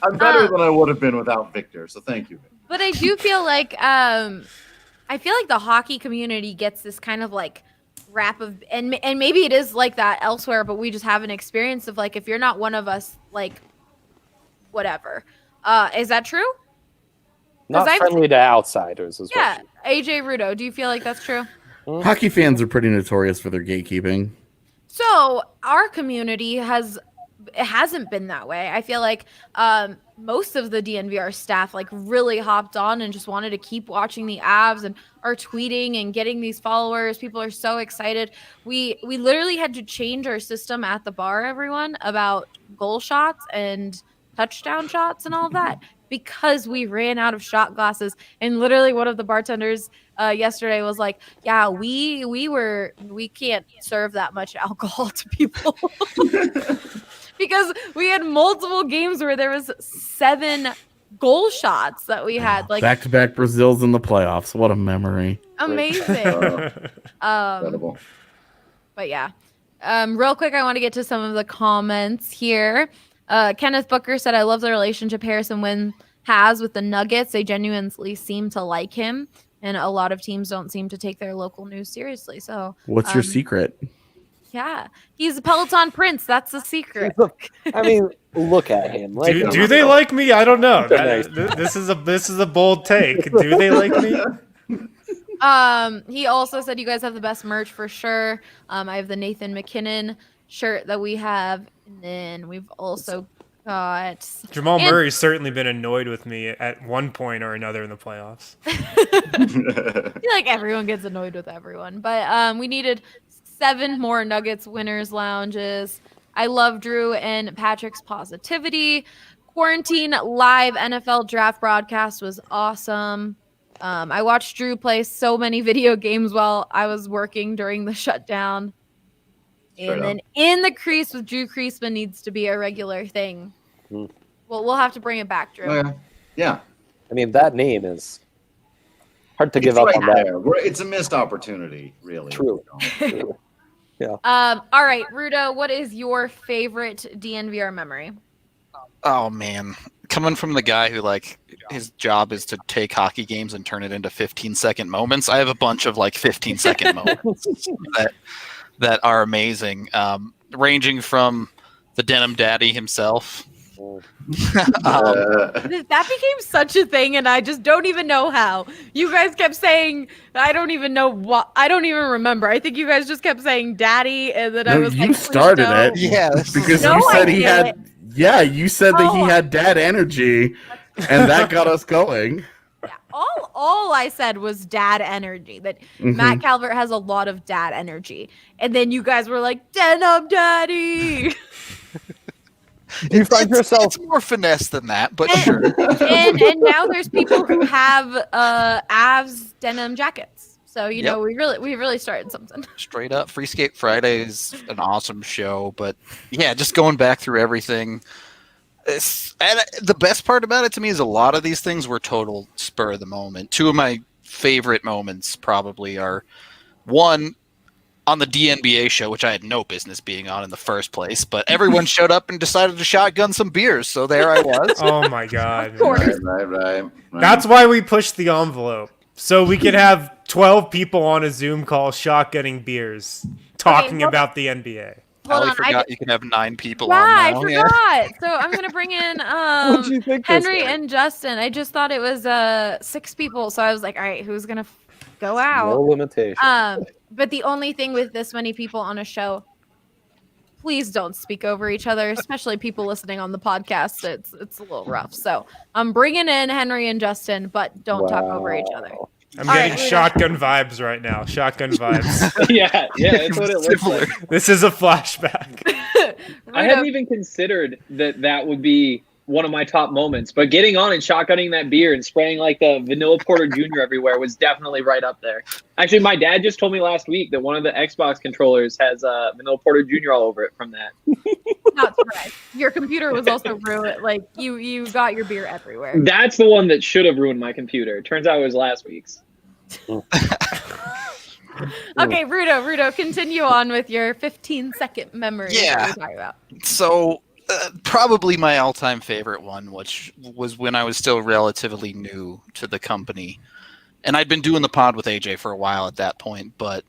I'm better than I would have been without Victor, so thank you. But I do feel like the hockey community gets this kind of like rap of, and maybe it is like that elsewhere, but we just have an experience of like, if you're not one of us, like whatever. Is that true? Not friendly to outsiders as well. Yeah. AJ Rudo, do you feel like that's true? Hockey fans are pretty notorious for their gatekeeping. So our community hasn't been that way. I feel like most of the DNVR staff like really hopped on and just wanted to keep watching the Avs and are tweeting and getting these followers. People are so excited. We literally had to change our system at the bar, everyone, about goal shots and touchdown shots and all of that, because we ran out of shot glasses. And literally one of the bartenders yesterday was like, yeah, we can't serve that much alcohol to people. Because we had multiple games where there was 7 goal shots that we had, like back-to-back Brazils in the playoffs. What a memory. Amazing. Incredible. But yeah. Real quick, I want to get to some of the comments here. Kenneth Booker said, I love the relationship Harrison Wynn has with the Nuggets. They genuinely seem to like him, and a lot of teams don't seem to take their local news seriously. So what's your secret? Yeah, he's a Peloton Prince. That's the secret. I mean, look at him. Like, do they like me? I don't know. This is a bold take. Do they like me? He also said you guys have the best merch for sure. I have the Nathan McKinnon shirt that we have, and then we've also got Jamal Murray's certainly been annoyed with me at one point or another in the playoffs. I feel like everyone gets annoyed with everyone, but we needed 7 more Nuggets winners lounges. I love Drew and Patrick's positivity. Quarantine live NFL draft broadcast was awesome. I watched Drew play so many video games while I was working during the shutdown. And then in the crease with Drew Creasman needs to be a regular thing. Well, we'll have to bring it back, Drew. Yeah. I mean, that name is hard to give up on that. It's a missed opportunity, really. True. Yeah. All right, Rudo, what is your favorite DNVR memory? Oh man, coming from the guy who like his job is to take hockey games and turn it into 15-second moments, I have a bunch of like 15-second moments that are amazing, ranging from the Denim Daddy himself. That became such a thing, and I just don't even know how. You guys kept saying, I don't even know what. I don't even remember. I think you guys just kept saying "daddy," and then I was like, "You started it, yeah." Because you said he had. Yeah, you said that he had dad energy, and that got us going. Yeah, all I said was dad energy. That Matt Calvert has a lot of dad energy, and then you guys were like, "Denim Daddy." You find yourself it's more finesse than that, but sure. And now there's people who have Avs denim jackets. So you know we really started something. Straight up, Free Skate Friday is an awesome show, but yeah, just going back through everything. And the best part about it to me is a lot of these things were total spur of the moment. Two of my favorite moments probably are one on the DNBA show, which I had no business being on in the first place, but everyone showed up and decided to shotgun some beers, so there I was. Oh my god! Right. That's why we pushed the envelope, so we could have 12 people on a Zoom call shotgunning beers, talking about the NBA. Allie forgot you can have 9 people on now. I forgot. So I'm going to bring in Henry and Justin. I just thought it was 6 people, so I was like, all right, who's going to go out? No limitation. But the only thing with this many people on a show, please don't speak over each other, especially people listening on the podcast. It's a little rough. So I'm bringing in Henry and Justin, but don't talk over each other. I'm getting shotgun vibes right now. Shotgun vibes. yeah, that's what it looks like. This is a flashback. I hadn't even considered that would be one of my top moments, but getting on and shotgunning that beer and spraying like the vanilla porter junior everywhere was definitely right up there. Actually, my dad just told me last week that one of the Xbox controllers has vanilla porter junior all over it from that. Not surprised. Your computer was also ruined. Like you got your beer everywhere. That's the one that should have ruined my computer. Turns out it was last week's. Okay, Rudo, continue on with your 15-second memory. Yeah. That we're talking about. So probably my all-time favorite one, which was when I was still relatively new to the company. And I'd been doing the pod with AJ for a while at that point, but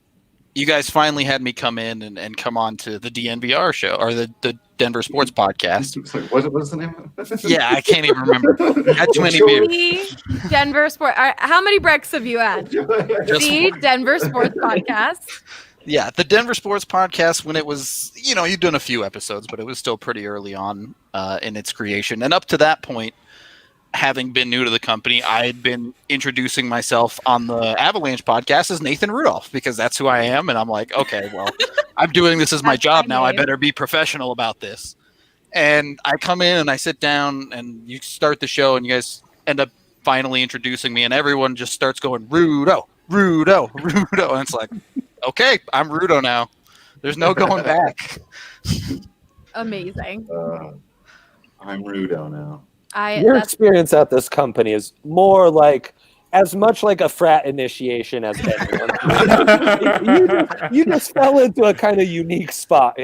you guys finally had me come in and come on to the DNVR show, or the Denver Sports Podcast. What's the name of it? Yeah, I can't even remember. I had too many beers. Denver Sports. How many Brex have you had? The Denver Sports Podcast. Yeah, the Denver Sports Podcast, when it was, you'd done a few episodes, but it was still pretty early on in its creation. And up to that point, having been new to the company, I had been introducing myself on the Avalanche podcast as Nathan Rudolph, because that's who I am. And I'm like, okay, well, I'm doing this as my job now. I better be professional about this. And I come in and I sit down and you start the show and you guys end up finally introducing me and everyone just starts going, Rudo. And it's like, okay, I'm Rudo now. There's no going back. Amazing. I'm Rudo now. Your experience at this company is more like as much like a frat initiation as anyone. you just fell into a kind of unique spot.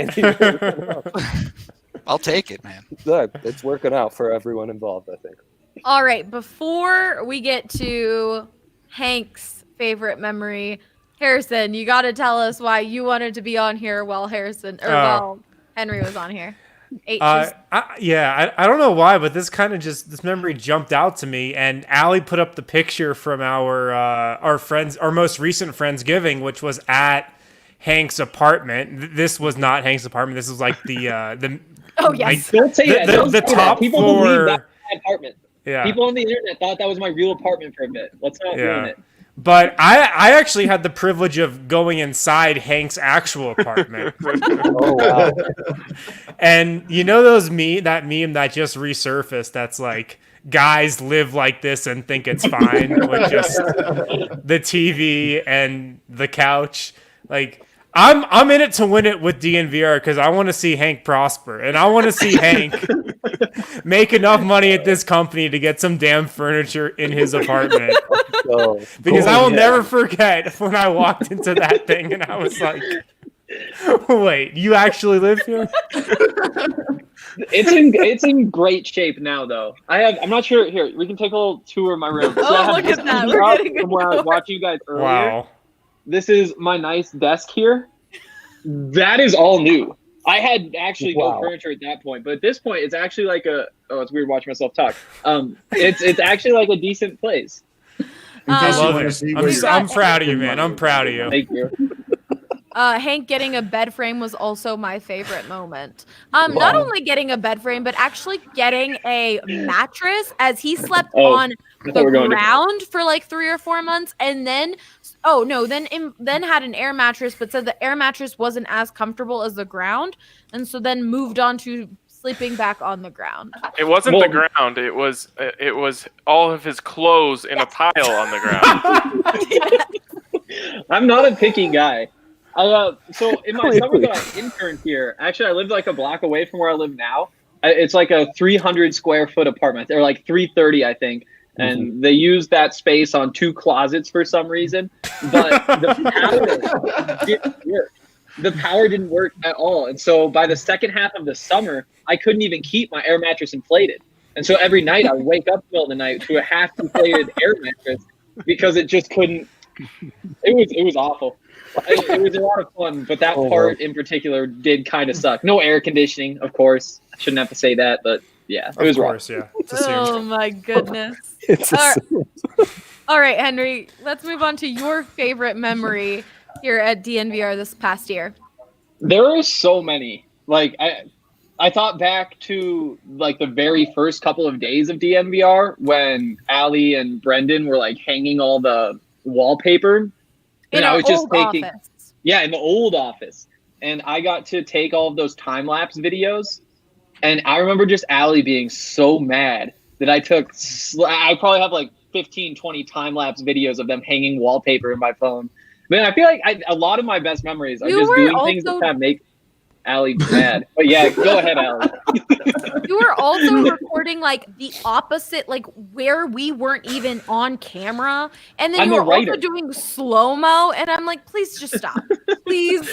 I'll take it, man. Look, it's working out for everyone involved, I think. All right, before we get to Hank's favorite memory, Harrison, you got to tell us why you wanted to be on here while while Henry was on here. I don't know why, but this memory jumped out to me, and Allie put up the picture from our most recent Friendsgiving, which was at Hank's apartment. This was not Hank's apartment. This was like the oh yes, don't say that. The top people floor. Believe that my apartment. Yeah, people on the internet thought that was my real apartment for a bit. Let's not ruin it. But I actually had the privilege of going inside Hank's actual apartment. Oh wow! And that meme that just resurfaced, that's like, guys live like this and think it's fine with just the TV and the couch. Like, I'm in it to win it with DNVR because I want to see Hank prosper, and I want to see Hank make enough money at this company to get some damn furniture in his apartment. Because I will never forget when I walked into that thing and I was like, wait, you actually live here? It's in great shape now, though. I'm not sure. Here, we can take a little tour of my room. Oh, look at that! We're getting from where I was watching you guys earlier. Wow. This is my nice desk here. That is all new. I had actually no furniture at that point, but at this point, it's actually like it's weird watching myself talk. It's actually like a decent place. I love it. I'm proud of you, man. I'm proud of you. Thank you. Hank getting a bed frame was also my favorite moment. Not only getting a bed frame, but actually getting a mattress, as he slept on the ground for like 3 or 4 months, and then then had an air mattress, but said the air mattress wasn't as comfortable as the ground, and so then moved on to sleeping back on the ground. It wasn't the ground. It was all of his clothes in a pile on the ground. I'm not a picky guy. So in my summer that I interned here, actually I lived like a block away from where I live now. It's like a 300 square foot apartment. They're like 330, I think. And they used that space on 2 closets for some reason. But the power didn't work. The power didn't work at all. And so by the second half of the summer, I couldn't even keep my air mattress inflated. And so every night I would wake up in the middle of the night to a half inflated air mattress because it just couldn't. It was awful. It was a lot of fun, but that part in particular did kind of suck. No air conditioning, of course. I shouldn't have to say that, but yeah, it was rough. Yeah. Oh my goodness. All right, Henry, let's move on to your favorite memory here at DNVR this past year. There are so many. Like I thought back to like the very first couple of days of DNVR when Allie and Brendan were like hanging all the wallpaper. And I was just taking office. Yeah, in the old office. And I got to take all of those time-lapse videos. And I remember just Allie being so mad that I probably have like 15, 20 time-lapse videos of them hanging wallpaper in my phone. Man, I feel like a lot of my best memories are just doing things that kind of make Allie mad. But yeah, go ahead, Allie. You were also recording like the opposite, like where we weren't even on camera. And then you were also doing slow-mo. And I'm like, please just stop. Please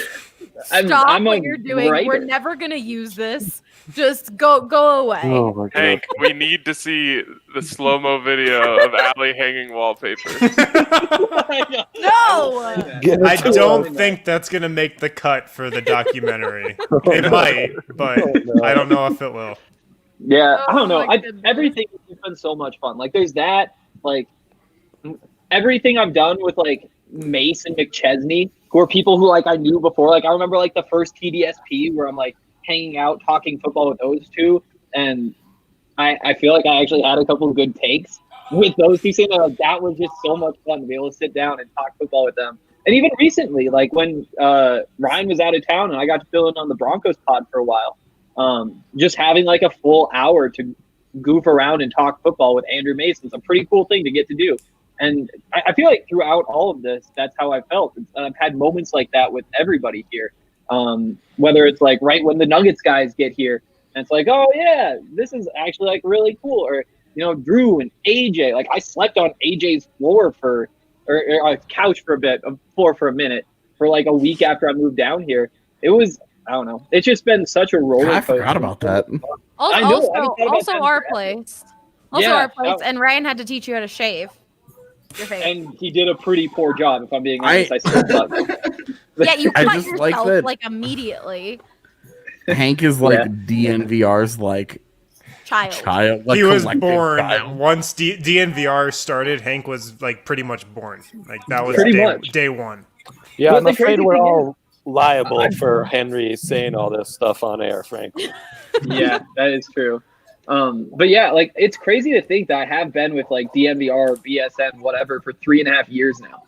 stop what you're doing. We're never going to use this. Just go away. Oh my God. Hank, we need to see the slow-mo video of Allie hanging wallpaper. No! I don't think that's going to make the cut for the documentary. It might, but I don't know if it will. Yeah, I don't know. Everything has been so much fun. Like, there's that. Like, everything I've done with, like, Mace and McChesney, who are people who, like, I knew before. Like, I remember, like, the first TDSP where I'm, like, hanging out, talking football with those two. And I feel like I actually had a couple of good takes with those two. Saying that was just so much fun to be able to sit down and talk football with them. And even recently, like when Ryan was out of town and I got to fill in on the Broncos pod for a while, just having like a full hour to goof around and talk football with Andrew Mason is a pretty cool thing to get to do. And I feel like throughout all of this, that's how I felt. I've had moments like that with everybody here. Whether it's like right when the Nuggets guys get here and it's like, oh yeah, this is actually like really cool. Or, you know, Drew and AJ, like I slept on AJ's floor or a couch for a minute for like a week after I moved down here. It was, I don't know. It's just been such a roller coaster. I forgot about that. Also our place. And Ryan had to teach you how to shave your face. And he did a pretty poor job, if I'm being honest. I still thought yeah, you cut yourself like immediately. Hank is like DNVR's like child. Like, he was born once DNVR started. Hank was like pretty much born. Like that was day one. Yeah, I'm afraid we're all liable for Henry saying all this stuff on air, frankly. Yeah, that is true. But yeah, like it's crazy to think that I have been with like DNVR or BSN, whatever, for 3.5 years now.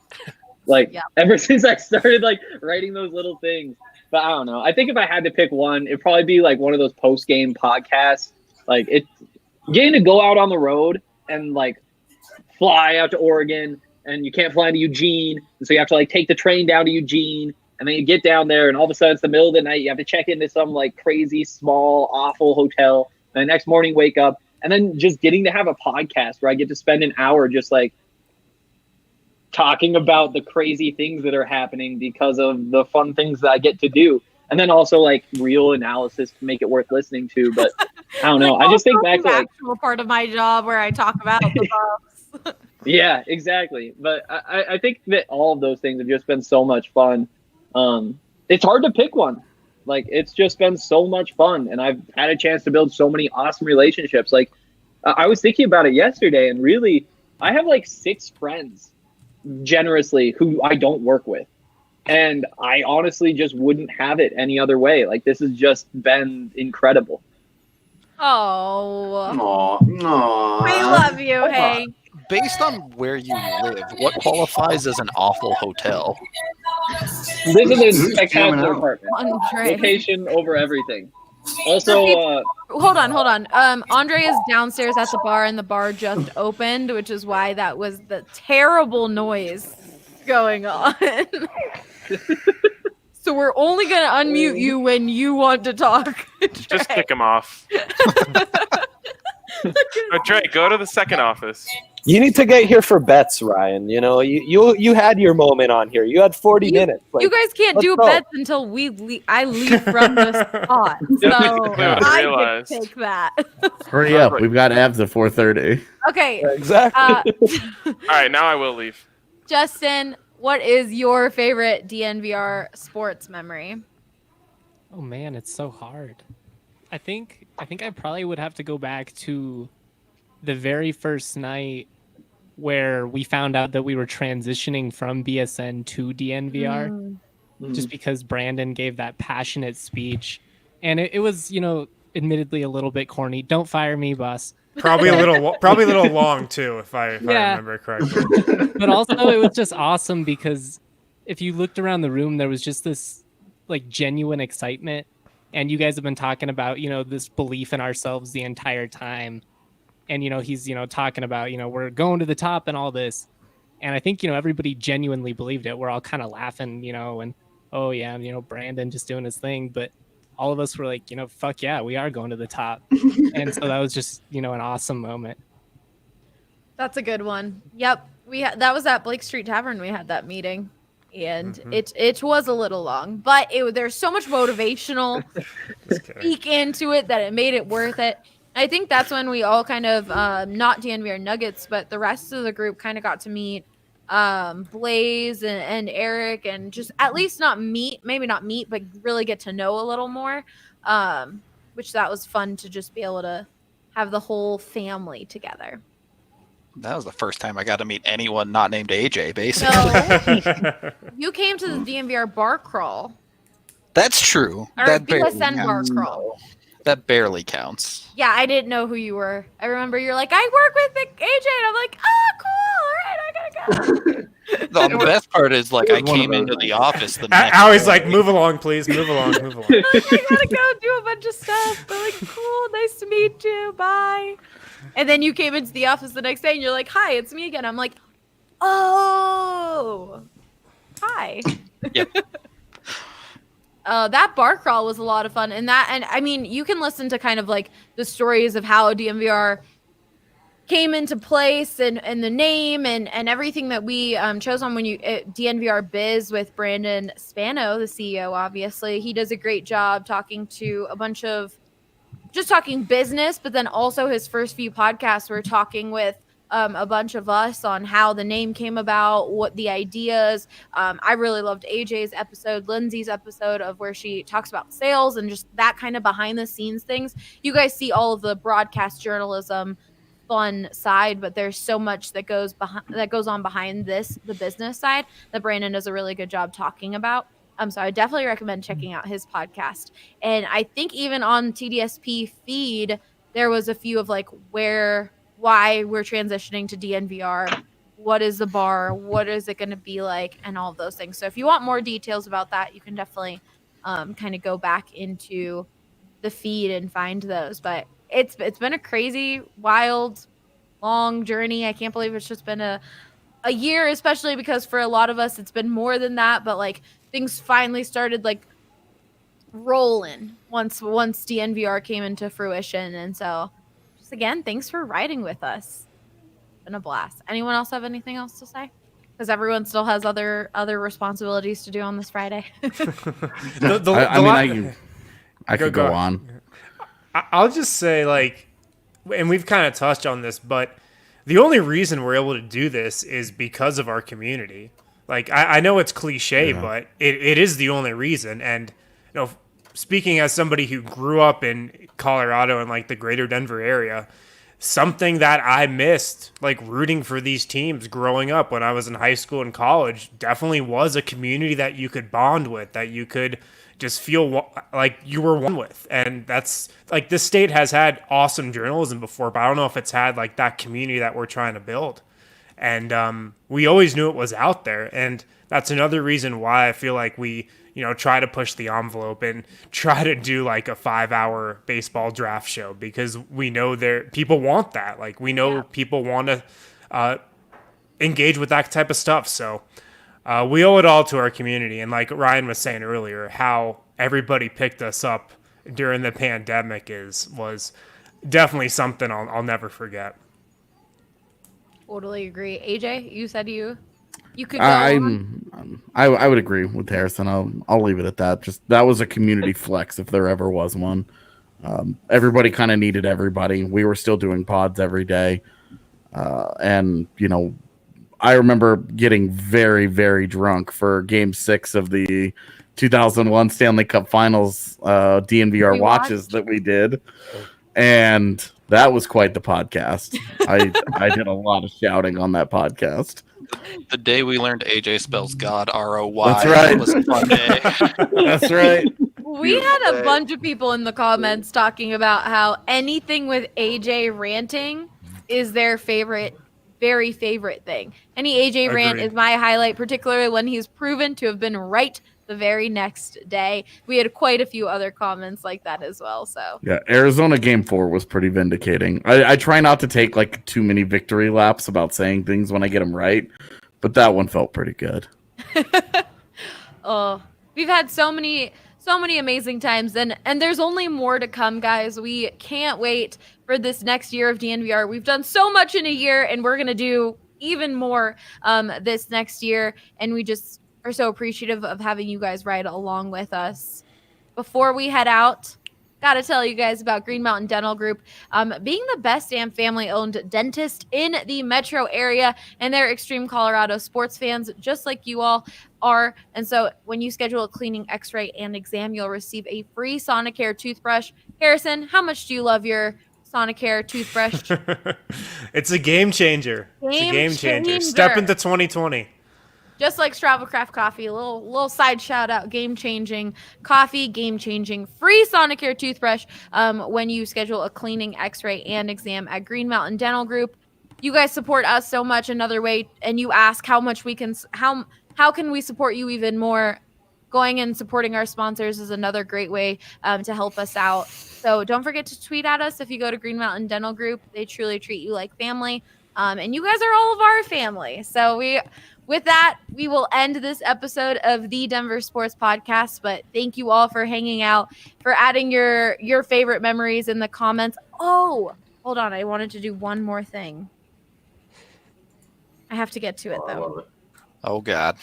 Like ever since I started like writing those little things. But I don't know. I think if I had to pick one, it'd probably be like one of those post-game podcasts. Like it's getting to go out on the road and like fly out to Oregon, and you can't fly into Eugene, and so you have to like take the train down to Eugene, and then you get down there, and all of a sudden it's the middle of the night. You have to check into some like crazy small awful hotel, and the next morning wake up, and then just getting to have a podcast where I get to spend an hour just like talking about the crazy things that are happening because of the fun things that I get to do. And then also like real analysis to make it worth listening to. But I don't know. I just think back to like actual part of my job where I talk about the Buffs. Yeah, exactly. But I think that all of those things have just been so much fun. It's hard to pick one. Like it's just been so much fun. And I've had a chance to build so many awesome relationships. Like I was thinking about it yesterday, and really I have like 6 friends generously who I don't work with. And I honestly just wouldn't have it any other way. Like, this has just been incredible. Oh. No. We love you, Hank. Based on where you live, what qualifies as an awful hotel? This is a spectacular apartment. Andre. Location over everything. Also, hold on. Andre is downstairs at the bar, and the bar just opened, which is why that was the terrible noise going on. So we're only going to unmute you when you want to talk. Just kick him off. Trey, go to the second office. You need to get here for bets, Ryan. You know, you had your moment on here. You had 40 minutes. Like, you guys can't do bets until I leave from the spot. So I can take that. Hurry up. We've got abs at 4:30. Okay. Exactly. All right, now I will leave. Justin, what is your favorite DNVR sports memory? Oh man, it's so hard. I think I probably would have to go back to the very first night where we found out that we were transitioning from BSN to DNVR, just because Brandon gave that passionate speech, and it was, admittedly a little bit corny. Don't fire me, boss. Probably a little long too, if I remember correctly. But also, it was just awesome because if you looked around the room, there was just this like genuine excitement, and you guys have been talking about this belief in ourselves the entire time, and he's talking about we're going to the top and all this, and I think everybody genuinely believed it. We're all kind of laughing, and oh yeah, Brandon just doing his thing, but all of us were like, fuck yeah, we are going to the top. And so that was just, an awesome moment. That's a good one. Yep. That was at Blake Street Tavern. We had that meeting, and it was a little long, but there's so much motivational speak into it that it made it worth it. I think that's when we all kind of, not DNVR Nuggets, but the rest of the group kind of got to meet Blaze and Eric, and just at least maybe not meet, but really get to know a little more, which that was fun to just be able to have the whole family together. That was the first time I got to meet anyone not named AJ, basically. So, you came to the DNVR bar crawl. That's true. Or That BSN bar crawl. That barely counts. Yeah, I didn't know who you were. I remember you're like, I work with AJ, and I'm like, oh, cool. All right, I gotta go. The best part is, like, I came into the office the next I was like, move along, please. Move along. I gotta go do a bunch of stuff. They're like, cool, nice to meet you. Bye. And then you came into the office the next day, and you're like, hi, it's me again. I'm like, oh, hi. Yep. That bar crawl was a lot of fun, and I mean, you can listen to kind of like the stories of how DNVR came into place and the name and everything that we chose on when DNVR Biz with Brandon Spano, the CEO. Obviously, he does a great job talking to a bunch of just talking business, but then also his first few podcasts were talking with a bunch of us on how the name came about, what the ideas. I really loved AJ's episode, Lindsay's episode of where she talks about sales and just that kind of behind the scenes things. You guys see all of the broadcast journalism fun side, but there's so much that goes on behind the business side that Brandon does a really good job talking about. So I definitely recommend checking out his podcast. And I think even on TDSP feed, there was a few of like why we're transitioning to DNVR, what is the bar, what is it going to be like, and all of those things. So if you want more details about that, you can definitely kind of go back into the feed and find those. But it's been a crazy, wild, long journey. I can't believe it's just been a year, especially because for a lot of us, it's been more than that. But like things finally started like rolling once DNVR came into fruition. And so just again, thanks for riding with us. It's been a blast. Anyone else have anything else to say? Because everyone still has other responsibilities to do on this Friday. I could go on. I'll just say, like, and we've kind of touched on this, but the only reason we're able to do this is because of our community. Like, I know it's cliche, but it is the only reason. And, speaking as somebody who grew up in Colorado and, like, the greater Denver area, something that I missed, like rooting for these teams growing up when I was in high school and college, definitely was a community that you could bond with, that you could just feel like you were one with. And that's like, this state has had awesome journalism before, but I don't know if it's had like that community that we're trying to build. And we always knew it was out there. And that's another reason why I feel like we, try to push the envelope and try to do like a 5-hour baseball draft show, because we know people want that. Like, we know people want to engage with that type of stuff. So we owe it all to our community. And like Ryan was saying earlier, how everybody picked us up during the pandemic was definitely something I'll never forget. Totally agree. AJ, you said you could go I would agree with Harrison. I'll leave it at that. Just, that was a community flex if there ever was one. Everybody kind of needed everybody. We were still doing pods every day. And, I remember getting very, very drunk for Game 6 of the 2001 Stanley Cup Finals DNVR watches that we did. And that was quite the podcast. I did a lot of shouting on that podcast. The day we learned AJ spells God ROY. That's right. Was a fun day. That's right. We had a bunch of people in the comments talking about how anything with AJ ranting is their very favorite thing. Any AJ rant is my highlight, particularly when he's proven to have been right the very next day. We had quite a few other comments like that as well. So yeah, Arizona Game 4 was pretty vindicating. I try not to take like too many victory laps about saying things when I get them right, but that one felt pretty good. Oh, we've had so many amazing times, and there's only more to come, guys. We can't wait for this next year of DNVR. We've done so much in a year, and we're gonna do even more this next year, and we just are so appreciative of having you guys ride along with us. Before we head out, gotta tell you guys about Green Mountain Dental Group, being the best and family-owned dentist in the metro area, and they're extreme Colorado sports fans, just like you all are. And so when you schedule a cleaning, x-ray, and exam, you'll receive a free Sonicare toothbrush. Harrison, how much do you love your Sonicare toothbrush? It's a game changer. It's a game changer. Step into 2020. Just like Stravelcraft coffee, a little side shout out, game-changing coffee, game-changing free Sonicare toothbrush when you schedule a cleaning, x-ray, and exam at Green Mountain Dental Group. You guys support us so much another way, and you ask how can we support you even more. Going and supporting our sponsors is another great way to help us out. So don't forget to tweet at us if you go to Green Mountain Dental Group. They truly treat you like family, and you guys are all of our family. So with that, we will end this episode of the Denver Sports Podcast, but thank you all for hanging out, for adding your favorite memories in the comments. Oh, hold on. I wanted to do one more thing. I have to get to it, though. Oh, God.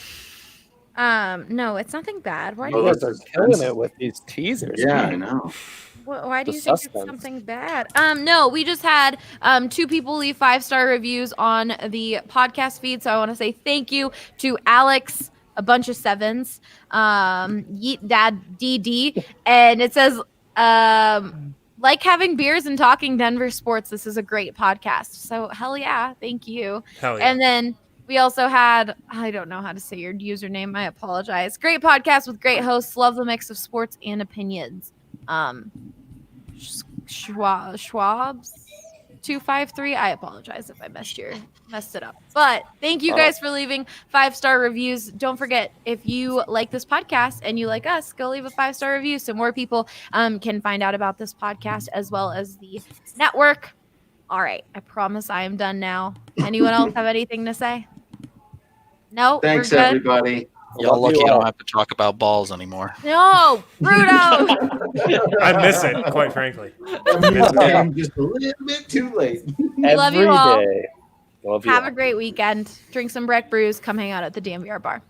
No, it's nothing bad. Why do you you guys are killing it with these teasers? Yeah, I know. Why do you think it's something bad? No, we just had 2 people leave 5-star reviews on the podcast feed. So I want to say thank you to Alex, a bunch of 7s, Yeet Dad DD, and it says like having beers and talking Denver sports. This is a great podcast. So hell yeah, thank you. Hell yeah. And then we also had, I don't know how to say your username. I apologize. Great podcast with great hosts. Love the mix of sports and opinions. Schwab's 253. I apologize if I messed it up. But thank you guys for leaving 5-star reviews. Don't forget, if you like this podcast and you like us, go leave a 5-star review so more people can find out about this podcast as well as the network. All right, I promise I am done now. Anyone else have anything to say? No. Thanks, everybody. Y'all lucky I don't have to talk about balls anymore. No, Bruno. I miss it, quite frankly. I'm just a little bit too late. Love you all. Love you Have all. a great weekend. Drink some Breck brews. Come hang out at the DNVR bar.